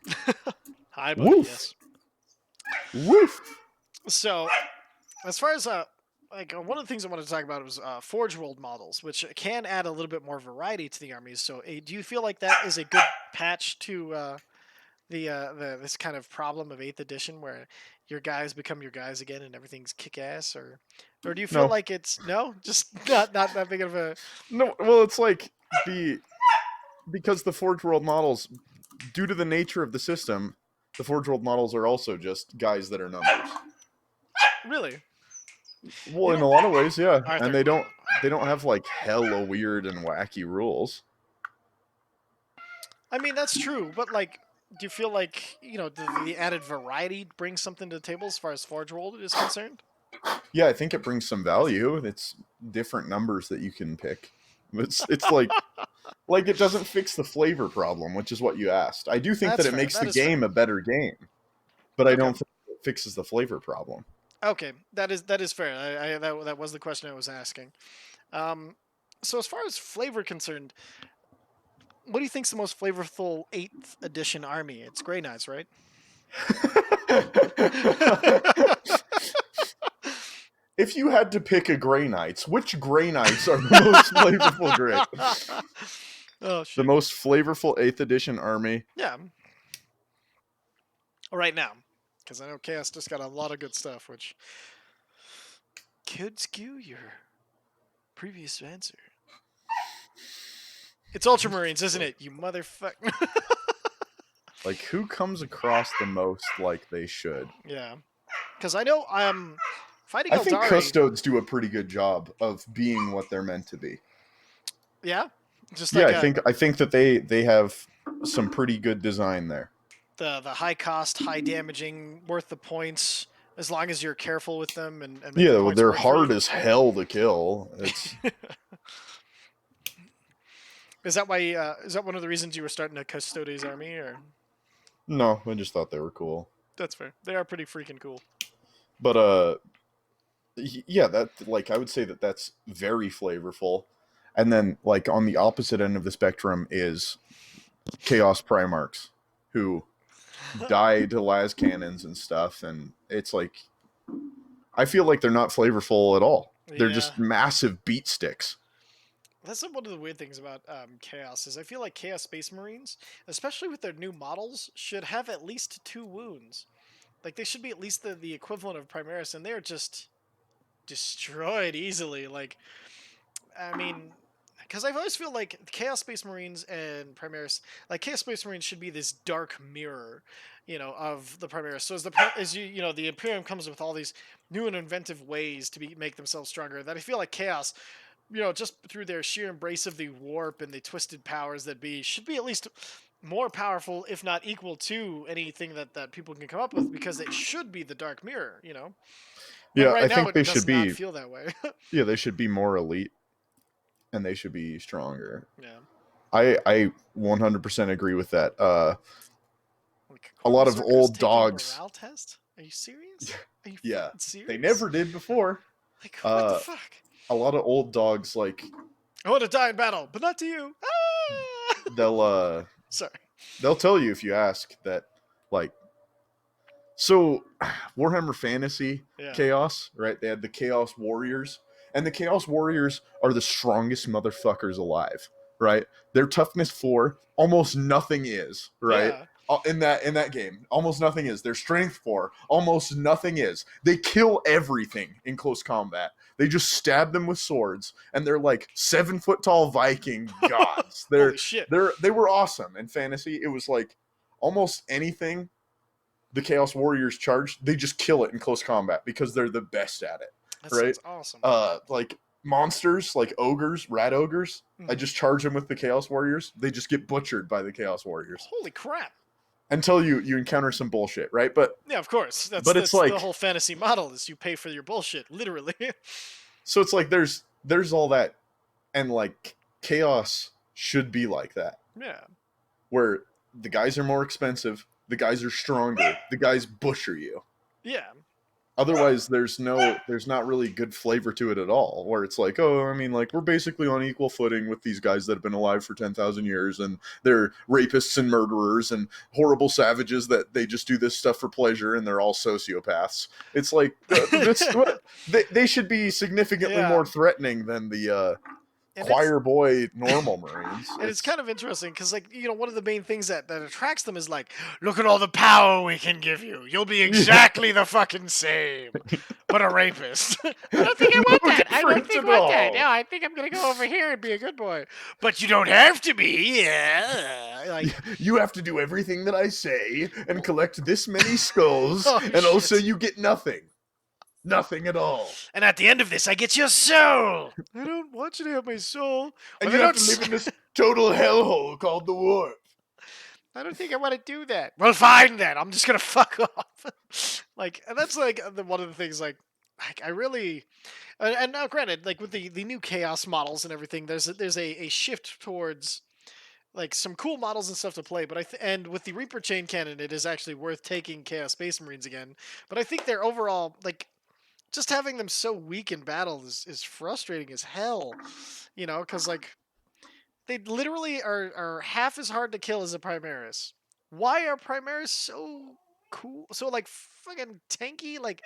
A: Hi, buddy.
B: Woof.
A: Yes.
B: Woof.
A: So, as far as one of the things I wanted to talk about was Forge World models, which can add a little bit more variety to the armies. So, do you feel like that is a good patch to the this kind of problem of 8th edition, where your guys become your guys again and everything's kick ass, or do you feel like it's just not that big of a
B: No? Well, it's like because the Forge World models, due to the nature of the system, the Forge World models are also just guys that are numbers.
A: Really?
B: Well, in a lot of ways, yeah.
A: Arthur.
B: And they don't have like hella weird and wacky rules.
A: I mean, that's true, but like, do you feel like the added variety brings something to the table as far as Forge World is concerned?
B: Yeah, I think it brings some value. It's different numbers that you can pick. It's like like it doesn't fix the flavor problem, which is what you asked. I do think
A: That's
B: that it
A: fair.
B: makes
A: That
B: the
A: is
B: game
A: fair.
B: a better game, but I don't think it fixes the flavor problem.
A: Okay, that is fair. That was the question I was asking. So as far as flavor concerned, what do you think's the most flavorful 8th edition army? It's Grey Knights, right?
B: If you had to pick a Grey Knights, which Grey Knights are the most flavorful Grey?
A: Oh shit!
B: The most flavorful 8th edition army.
A: Yeah. Right now, because I know Chaos just got a lot of good stuff, which could skew your previous answer. It's Ultramarines, isn't it? You motherfucker.
B: Like, who comes across the most like they should?
A: Yeah, because I know fighting
B: I think
A: Eldari.
B: Custodes do a pretty good job of being what they're meant to be.
A: Yeah, just
B: Yeah,
A: like
B: I think that they have some pretty good design there.
A: the high cost, high damaging, worth the points as long as you're careful with them and make
B: Yeah,
A: the
B: well,
A: points
B: they're
A: work for
B: hard
A: you.
B: as hell to kill. It's
A: Is that why? Is that one of the reasons you were starting a Custodes army? Or
B: no, I just thought they were cool.
A: that's fair. They are pretty freaking cool.
B: But yeah, that like I would say that that's very flavorful. And then like on the opposite end of the spectrum is Chaos Primarchs, who die to las cannons and stuff, and it's like I feel like they're not flavorful at all. They're
A: Yeah.
B: just massive beat sticks.
A: That's one of the weird things about Chaos is I feel like Chaos Space Marines, especially with their new models, should have at least 2 wounds. Like they should be at least the equivalent of Primaris, and they're just destroyed easily. Like I mean, because I've always feel like Chaos Space Marines and Primaris, like Chaos Space Marines should be this dark mirror, of the Primaris. So as the Imperium comes with all these new and inventive ways to make themselves stronger. That I feel like Chaos, just through their sheer embrace of the warp and the twisted powers that be, should be at least more powerful, if not equal to anything that people can come up with, because it should be the dark mirror. But
B: Yeah,
A: right
B: I
A: now
B: think they
A: it does
B: should
A: not
B: be.
A: feel that way.
B: Yeah, they should be more elite, and they should be stronger.
A: Yeah.
B: I 100% agree with that.
A: Like
B: A
A: Corn
B: lot of
A: Berserkers
B: old
A: taking a
B: dogs.
A: morale test? Are you serious? Are you
B: Yeah,
A: fucking
B: they
A: serious?
B: never did before.
A: Like what the
B: Uh,
A: fuck?
B: a lot of old dogs like
A: I want to die in battle, but not to you. Ah!
B: they'll
A: Sorry.
B: they'll tell you if you ask that like so Warhammer Fantasy
A: Yeah.
B: Chaos, right? They had the Chaos Warriors, and the Chaos Warriors are the strongest motherfuckers alive, right? Their toughness 4, almost nothing is, right?
A: Yeah.
B: In that game, almost nothing is. Their strength 4, almost nothing is. They kill everything in close combat. They just stab them with swords, and they're like 7 foot tall Viking gods.
A: Holy shit.
B: They were awesome in fantasy. It was like almost anything the Chaos Warriors charge, they just kill it in close combat because they're the best at it,
A: That
B: right?
A: sounds awesome.
B: Like monsters, like ogres, rat ogres. I
A: Mhm.
B: just charge them with the Chaos Warriors. They just get butchered by the Chaos Warriors
A: Holy crap.
B: until you encounter some bullshit, right? But
A: Yeah, of course. That's
B: but it's
A: that's the
B: like
A: whole fantasy model is you pay for your bullshit, literally.
B: so it's like there's all that, and like chaos should be like that,
A: Yeah.
B: where the guys are more expensive, the guys are stronger, the guys butcher you.
A: Yeah.
B: Otherwise there's not really good flavor to it at all, where it's like, oh, I mean, like we're basically on equal footing with these guys that have been alive for 10,000 years, and they're rapists and murderers and horrible savages that they just do this stuff for pleasure, and they're all sociopaths. It's like this they should be significantly
A: Yeah.
B: more threatening than the
A: And
B: choir boy normal Marines.
A: it's kind of interesting because, like, one of the main things that attracts them is like, look at all the power we can give you. You'll be exactly the fucking same, but a rapist. I don't think I want
B: No
A: that. I don't
B: difference
A: think
B: at
A: I want that.
B: all.
A: No, I think I'm gonna go over here and be a good boy. But you don't have to be. Yeah. Like,
B: You have to do everything that I say and collect this many skulls,
A: Oh,
B: and also
A: shit.
B: you get nothing. Nothing at all.
A: and at the end of this, I get your soul. I don't want you to have my soul.
B: And
A: But
B: you
A: I
B: have
A: don't.
B: to live in this total hellhole called the warp.
A: I don't think I want to do that. Well, fine then. I'm just gonna fuck off. Like, and that's like one of the things. Like I really, and now granted, like with the new chaos models and everything, there's a shift towards like some cool models and stuff to play. But and with the Reaper chain cannon, it is actually worth taking Chaos Space Marines again. But I think they're overall like just having them so weak in battle is frustrating as hell. Because like they literally are half as hard to kill as a Primaris. Why are Primaris so cool? So like fucking tanky? Like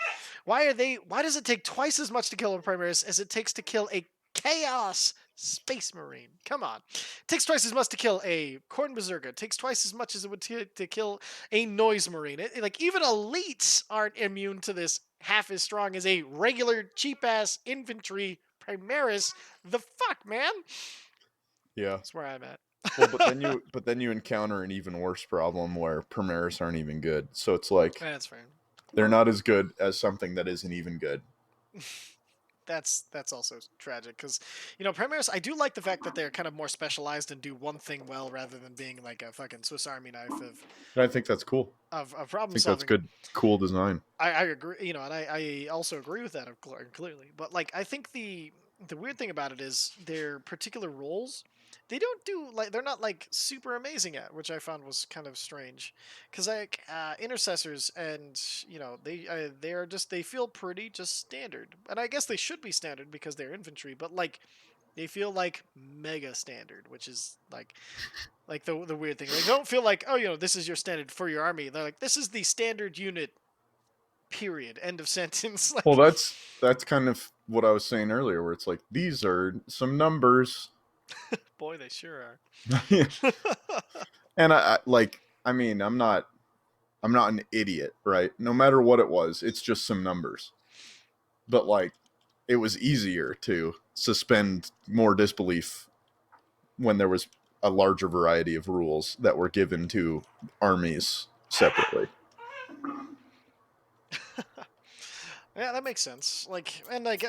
A: why does it take twice as much to kill a Primaris as it takes to kill a Chaos Space Marine? Come on. It takes twice as much to kill a Corn Berserker. It takes twice as much as it would to kill a Noise Marine. Like even elites aren't immune to this half as strong as a regular cheap ass infantry Primaris. The fuck, man?
B: Yeah.
A: That's where I'm at.
B: Well, but then you encounter an even worse problem where Primaris aren't even good. So it's like
A: That's fair.
B: they're not as good as something that isn't even good.
A: That's also tragic because Primaris. I do like the fact that they're kind of more specialized and do one thing well rather than being like a fucking Swiss Army knife
B: And I think that's cool.
A: of
B: I
A: problem
B: think that's
A: solving.
B: good, cool design.
A: I agree. And I also agree with that clearly. But like I think the weird thing about it is their particular roles. They don't do like they're not like super amazing at, which I found was kind of strange, because like intercessors and they are just they feel pretty just standard, and I guess they should be standard because they're infantry, but like they feel like mega standard, which is like Like the weird thing. They don't feel like, oh, this is your standard for your army. They're like, this is the standard unit. Period. End of sentence.
B: Well,
A: Like,
B: that's kind of what I was saying earlier, where it's like these are some numbers.
A: boy, they sure
B: And
A: are.
B: I mean, I'm not an idiot, right? No matter what it was, it's just some numbers. But like, it was easier to suspend more disbelief when there was a larger variety of rules that were given to armies separately.
A: Yeah, that makes sense. Like, and like,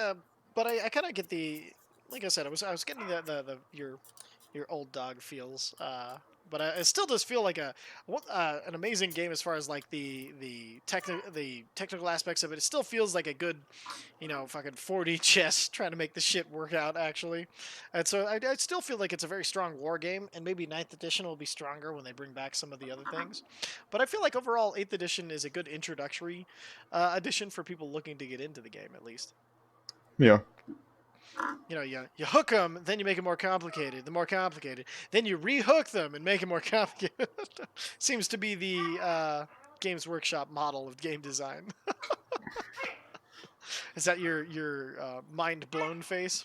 A: but I kind of get the, like I said, I was getting the your old dog feels. But it still does feel like an amazing game as far as like the technical aspects of it. It still feels like a good, fucking 4D chess trying to make the shit work out actually. And so I still feel like it's a very strong war game, and maybe Ninth Edition will be stronger when they bring back some of the other things. But I feel like overall 8th Edition is a good introductory edition for people looking to get into the game at least.
B: Yeah.
A: You hook them, then you make it more complicated. The more complicated, then you rehook them and make it more complicated. Seems to be the Games Workshop model of game design. Is that your mind blown face?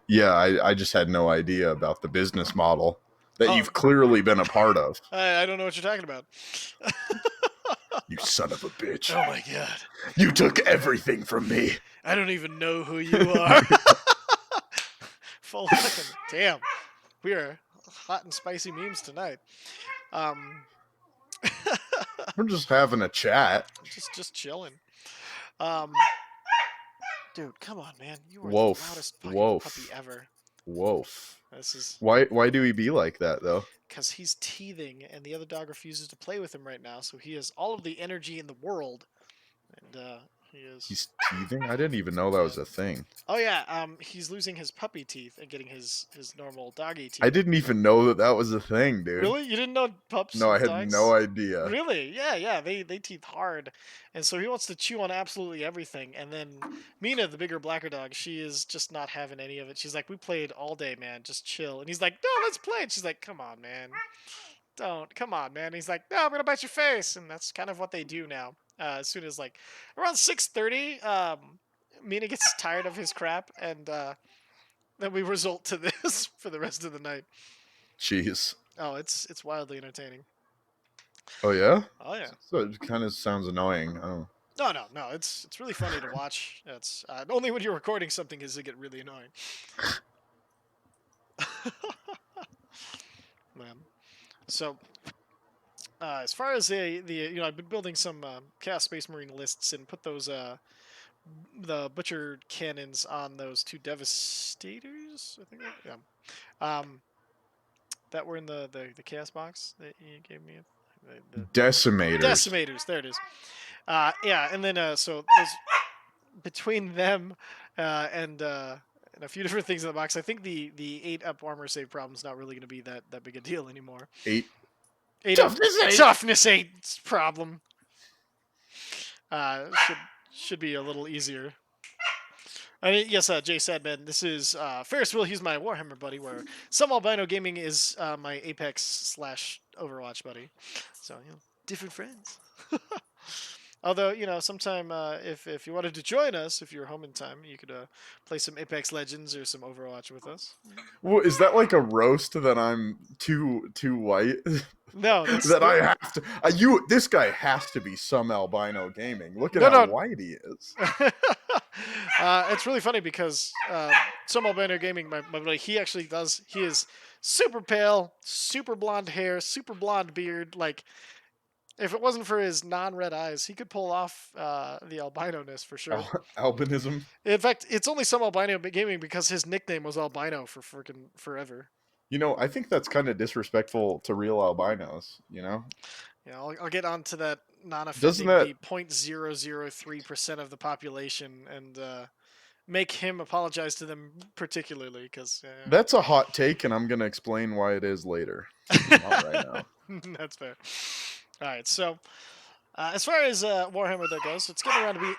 B: Yeah, I just had no idea about the business model that
A: Oh,
B: you've clearly been a part of.
A: I don't know what you're talking about.
B: You son of a bitch.
A: Oh my god.
B: You took everything from me.
A: I don't even know who you are. Full fucking damn. We are hot and spicy memes tonight.
B: We're just having a chat.
A: Just chilling. Um, dude, come on, man. You are the
B: Woof.
A: loudest fucking
B: Woof.
A: puppy ever.
B: Woof.
A: This is
B: Why do he be like that though?
A: because he's teething, and the other dog refuses to play with him right now. So he has all of the energy in the world, and he is.
B: He's teething? I didn't even know that was a thing.
A: Oh yeah, he's losing his puppy teeth and getting his normal doggy teeth.
B: I didn't even know that was a thing, dude.
A: Really? You didn't know pups?
B: No, I had
A: dogs?
B: no idea.
A: Really? Yeah. They teeth hard, and so he wants to chew on absolutely everything. And then Mina, the bigger, blacker dog, she is just not having any of it. She's like, "We played all day, man. Just chill." And he's like, "No, let's play." And she's like, "Come on, man. Don't. Come on, man." And he's like, "No, I'm gonna bite your face." And that's kind of what they do now. As soon as like around 6:30, Mina gets tired of his crap, and then we result to this for the rest of the night.
B: Jeez.
A: Oh, it's wildly entertaining.
B: Oh yeah?
A: Oh yeah.
B: So it kind of sounds annoying. Oh.
A: No. It's really funny to watch. It's only when you're recording something does it get really annoying. Man. So, as far as the I've been building some Chaos Space Marine lists and put those the butcher cannons on those two devastators. I think. Yeah. That were in the chaos box that you gave me. The
B: Decimators.
A: Decimators. There it is. Yeah, and then so those, between them and a few different things in the box, I think the 8-up armor save problem is not really going to be that big a deal anymore.
B: 8.
A: 8
B: Toughness 8.
A: Toughness 8 problem. Should be a little easier. I mean, yes, Jay said, man, this is Ferris Wheel. He's my Warhammer buddy, where some albino gaming is my Apex / Overwatch buddy. So different friends. Although, sometime if you wanted to join us, if you're home in time, you could play some Apex Legends or some Overwatch with us.
B: Well, is that like a roast that I'm too white?
A: No,
B: that I have to. This guy has to be some albino gaming. Look at how white he is.
A: It's really funny because some albino gaming, my buddy, he actually does. He is super pale, super blonde hair, super blonde beard. Like, if it wasn't for his non-red eyes, he could pull off the albino-ness for sure.
B: Albinism.
A: In fact, it's only some albino gaming because his nickname was albino for freaking forever.
B: I think that's kind of disrespectful to real albinos.
A: Yeah, I'll get onto that non-offending the 0.003% of the population and make him apologize to them particularly because
B: that's a hot take, and I'm gonna explain why it is later. Not right now.
A: That's fair. All right, so as far as Warhammer that goes, it's getting around to be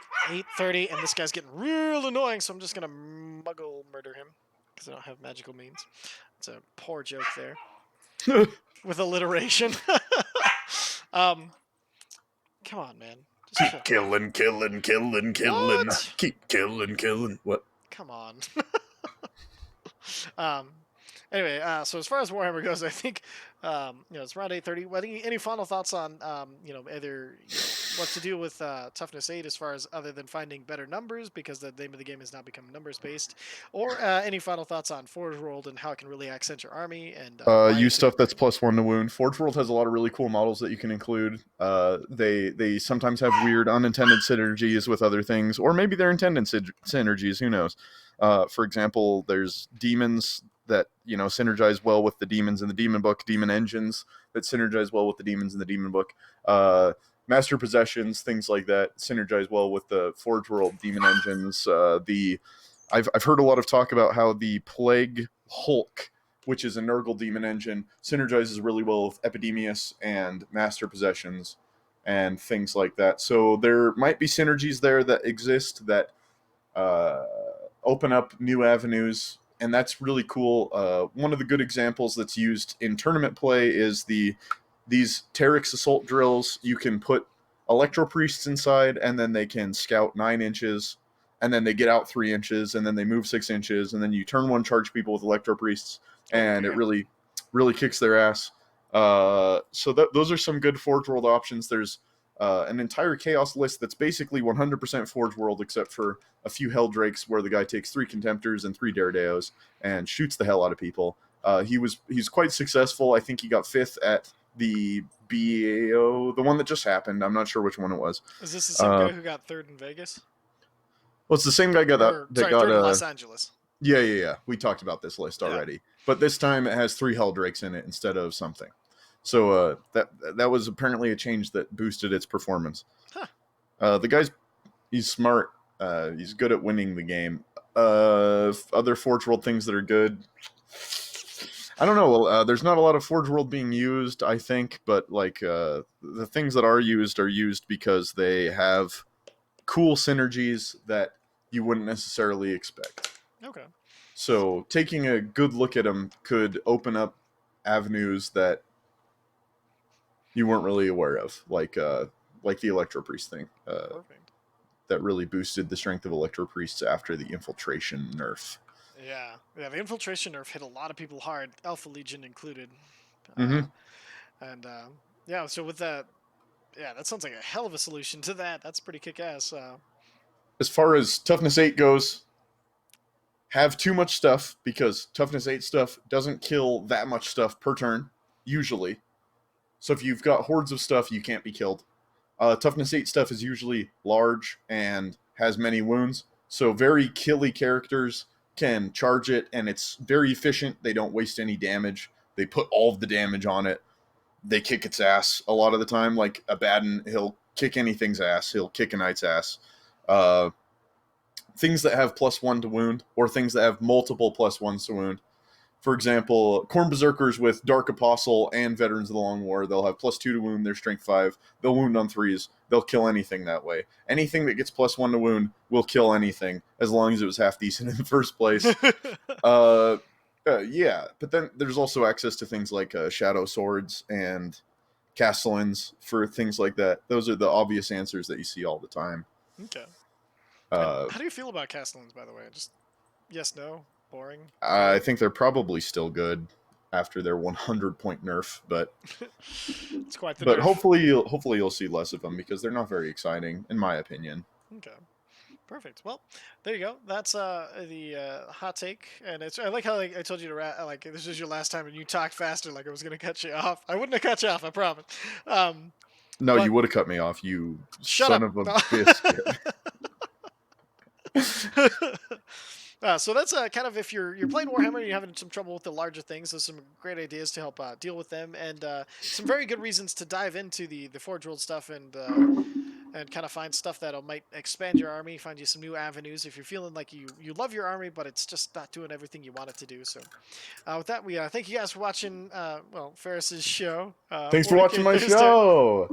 A: 8:30, and this guy's getting real annoying, so I'm just going to muggle murder him because I don't have magical means. It's a poor joke there. with alliteration. um, come on, man. Just
B: Keep
A: chill.
B: killing, killing, killing, killing.
A: What?
B: Keep killing, killing. What?
A: Come on. um, anyway, so as far as Warhammer goes, I think it's around 8:30. Any final thoughts on either what to do with toughness 8 as far as other than finding better numbers because the name of the game has now become numbers based, or any final thoughts on Forge World and how it can really accent your army and why
B: Use
A: it's a
B: stuff
A: good
B: that's
A: pick?
B: +1 to wound. Forge World has a lot of really cool models that you can include. They sometimes have weird unintended synergies with other things, or maybe they're intended synergies. Who knows? For example, there's demons that synergize well with the demons in the demon book. Demon engines that synergize well with the demons in the demon book. Master possessions, things like that, synergize well with the Forge World demon engines. I've heard a lot of talk about how the Plague Hulk, which is a Nurgle demon engine, synergizes really well with Epidemius and Master Possessions and things like that. So there might be synergies there that exist that uh, open up new avenues, and that's really cool. One of the good examples that's used in tournament play is these Terex assault drills. You can put Electro Priests inside, and then they can scout 9 inches, and then they get out 3 inches, and then they move 6 inches, and then you turn one, charge people with Electro Priests,
A: Oh,
B: and it
A: damn.
B: really kicks their ass. So those are some good Forge World options. There's an entire Chaos list that's basically 100% Forge World, except for a few Helldrakes where the guy takes 3 Contemptors and 3 Daredeos and shoots the hell out of people. He's quite successful. I think he got 5th at the BAO, the one that just happened. I'm not sure which one it was.
A: Is this the same guy who got third in Vegas?
B: Well, it's the same guy
A: Or
B: that
A: sorry,
B: got
A: third in Los Angeles.
B: yeah. We talked about this list
A: Yeah.
B: already, but this time it has 3 Helldrakes in it instead of something. So that was apparently a change that boosted its performance.
A: Huh.
B: The guy's he's smart. He's good at winning the game. Other Forge World things that are good. I don't know. There's not a lot of Forge World being used, I think, but the things that are used because they have cool synergies that you wouldn't necessarily expect.
A: Okay.
B: So taking a good look at them could open up avenues that you weren't really aware of, like the Electro Priest thing.
A: Perfect.
B: That really boosted the strength of Electro Priests after the Infiltration nerf.
A: Yeah. Yeah. The infiltration nerf hit a lot of people hard, Alpha Legion included.
B: Mm-hmm.
A: And yeah, so with that, yeah, that sounds like a hell of a solution to that. That's pretty kick ass.
B: As far as Toughness 8 goes, have too much stuff because Toughness 8 stuff doesn't kill that much stuff per turn, usually. So if you've got hordes of stuff, you can't be killed. Toughness 8 stuff is usually large and has many wounds. So very killy characters can charge it, and it's very efficient. They don't waste any damage. They put all of the damage on it. They kick its ass a lot of the time. Like Abaddon, he'll kick anything's ass. He'll kick a knight's ass. Things that have +1 to wound, or things that have multiple +1s to wound. For example, Khorne Berserkers with Dark Apostle and Veterans of the Long War, they'll have +2 to wound, they're strength 5. They'll wound on 3s. They'll kill anything that way. Anything that gets +1 to wound will kill anything, as long as it was half decent in the first place. Yeah, but then there's also access to things like Shadow Swords and Castellans for things like that. Those are the obvious answers that you see all the time.
A: Okay. And
B: Uh,
A: how do you feel about Castellans, by the way? Just yes, no, boring,
B: I
A: good.
B: think they're probably still good after their 100-point nerf, but
A: It's quite the
B: but
A: nerf.
B: hopefully you'll see less of them because they're not very exciting, in my opinion.
A: Okay. Perfect. Well, there you go. That's the hot take, and it's. I like how I told you to like this is your last time, and you talked faster, like I was gonna cut you off. I wouldn't have cut you off, I promise. Um,
B: No,
A: but
B: you would have cut me off, you
A: shut
B: son
A: up.
B: of a
A: No.
B: biscuit.
A: So that's kind of if you're playing Warhammer and you're having some trouble with the larger things. There's some great ideas to help deal with them, and some very good reasons to dive into the Forge World stuff and kind of find stuff that might expand your army, find you some new avenues if you're feeling like you love your army, but it's just not doing everything you want it to do. So with that, we thank you guys for watching. Ferris's show.
B: Thanks for watching
A: 40K
B: my
A: Thursday.
B: show.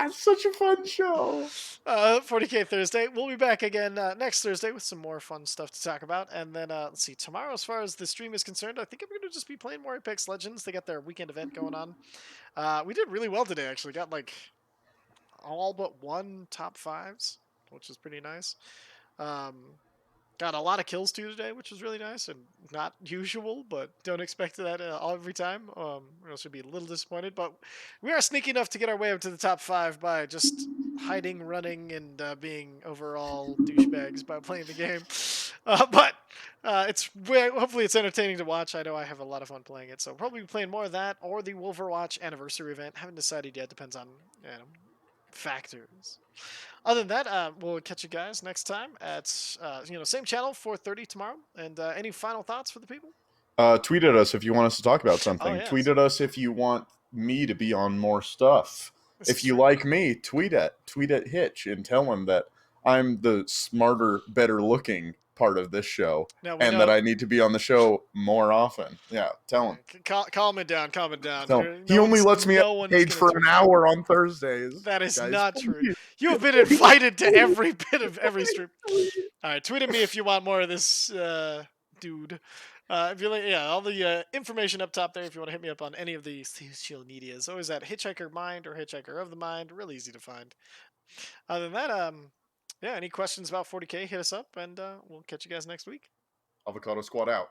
B: It's such a fun show.
A: 40K Thursday. We'll be back again next Thursday with some more fun stuff to talk about. And then let's see, tomorrow, as far as the stream is concerned, I think I'm going to just be playing more Apex Legends. They got their weekend event going on. We did really well today, actually. Got like all but one top fives, which is pretty nice. Got a lot of kills too today, which was really nice and not usual, but don't expect that every time. Or else you'll be a little disappointed. But we are sneaky enough to get our way up to the top 5 by just hiding, running, and being overall douchebags by playing the game. But hopefully it's entertaining to watch. I know I have a lot of fun playing it, so probably be playing more of that or the Wolverwatch anniversary event. Haven't decided yet. Depends on factors. Other than that, we'll catch you guys next time at same channel, 4:30 tomorrow. And any final thoughts for the people?
B: Tweet at us if you want us to talk about something.
A: yes.
B: Tweet at us if you want me to be on more stuff.
A: This
B: If
A: is
B: you
A: true.
B: like me, tweet at Hitch and tell him that I'm the smarter, better looking part of this show,
A: Now we
B: and
A: know.
B: that I need to be on the show more often. Yeah, tell him.
A: Calm it down. Calm it down.
B: Tell him. He only lets me
A: no
B: on
A: one's
B: page
A: gonna
B: for
A: do
B: an
A: it.
B: hour on Thursdays.
A: That is
B: guys.
A: not true. You have been invited to every bit of every stream. All right, tweet at me if you want more of this dude. If you like, all the information up top there. If you want to hit me up on any of the social medias, always at Hitchhiker Mind or Hitchhiker of the Mind. Really easy to find. Other than that, any questions about 40K, hit us up, and we'll catch you guys next week.
B: Avocado Squad out.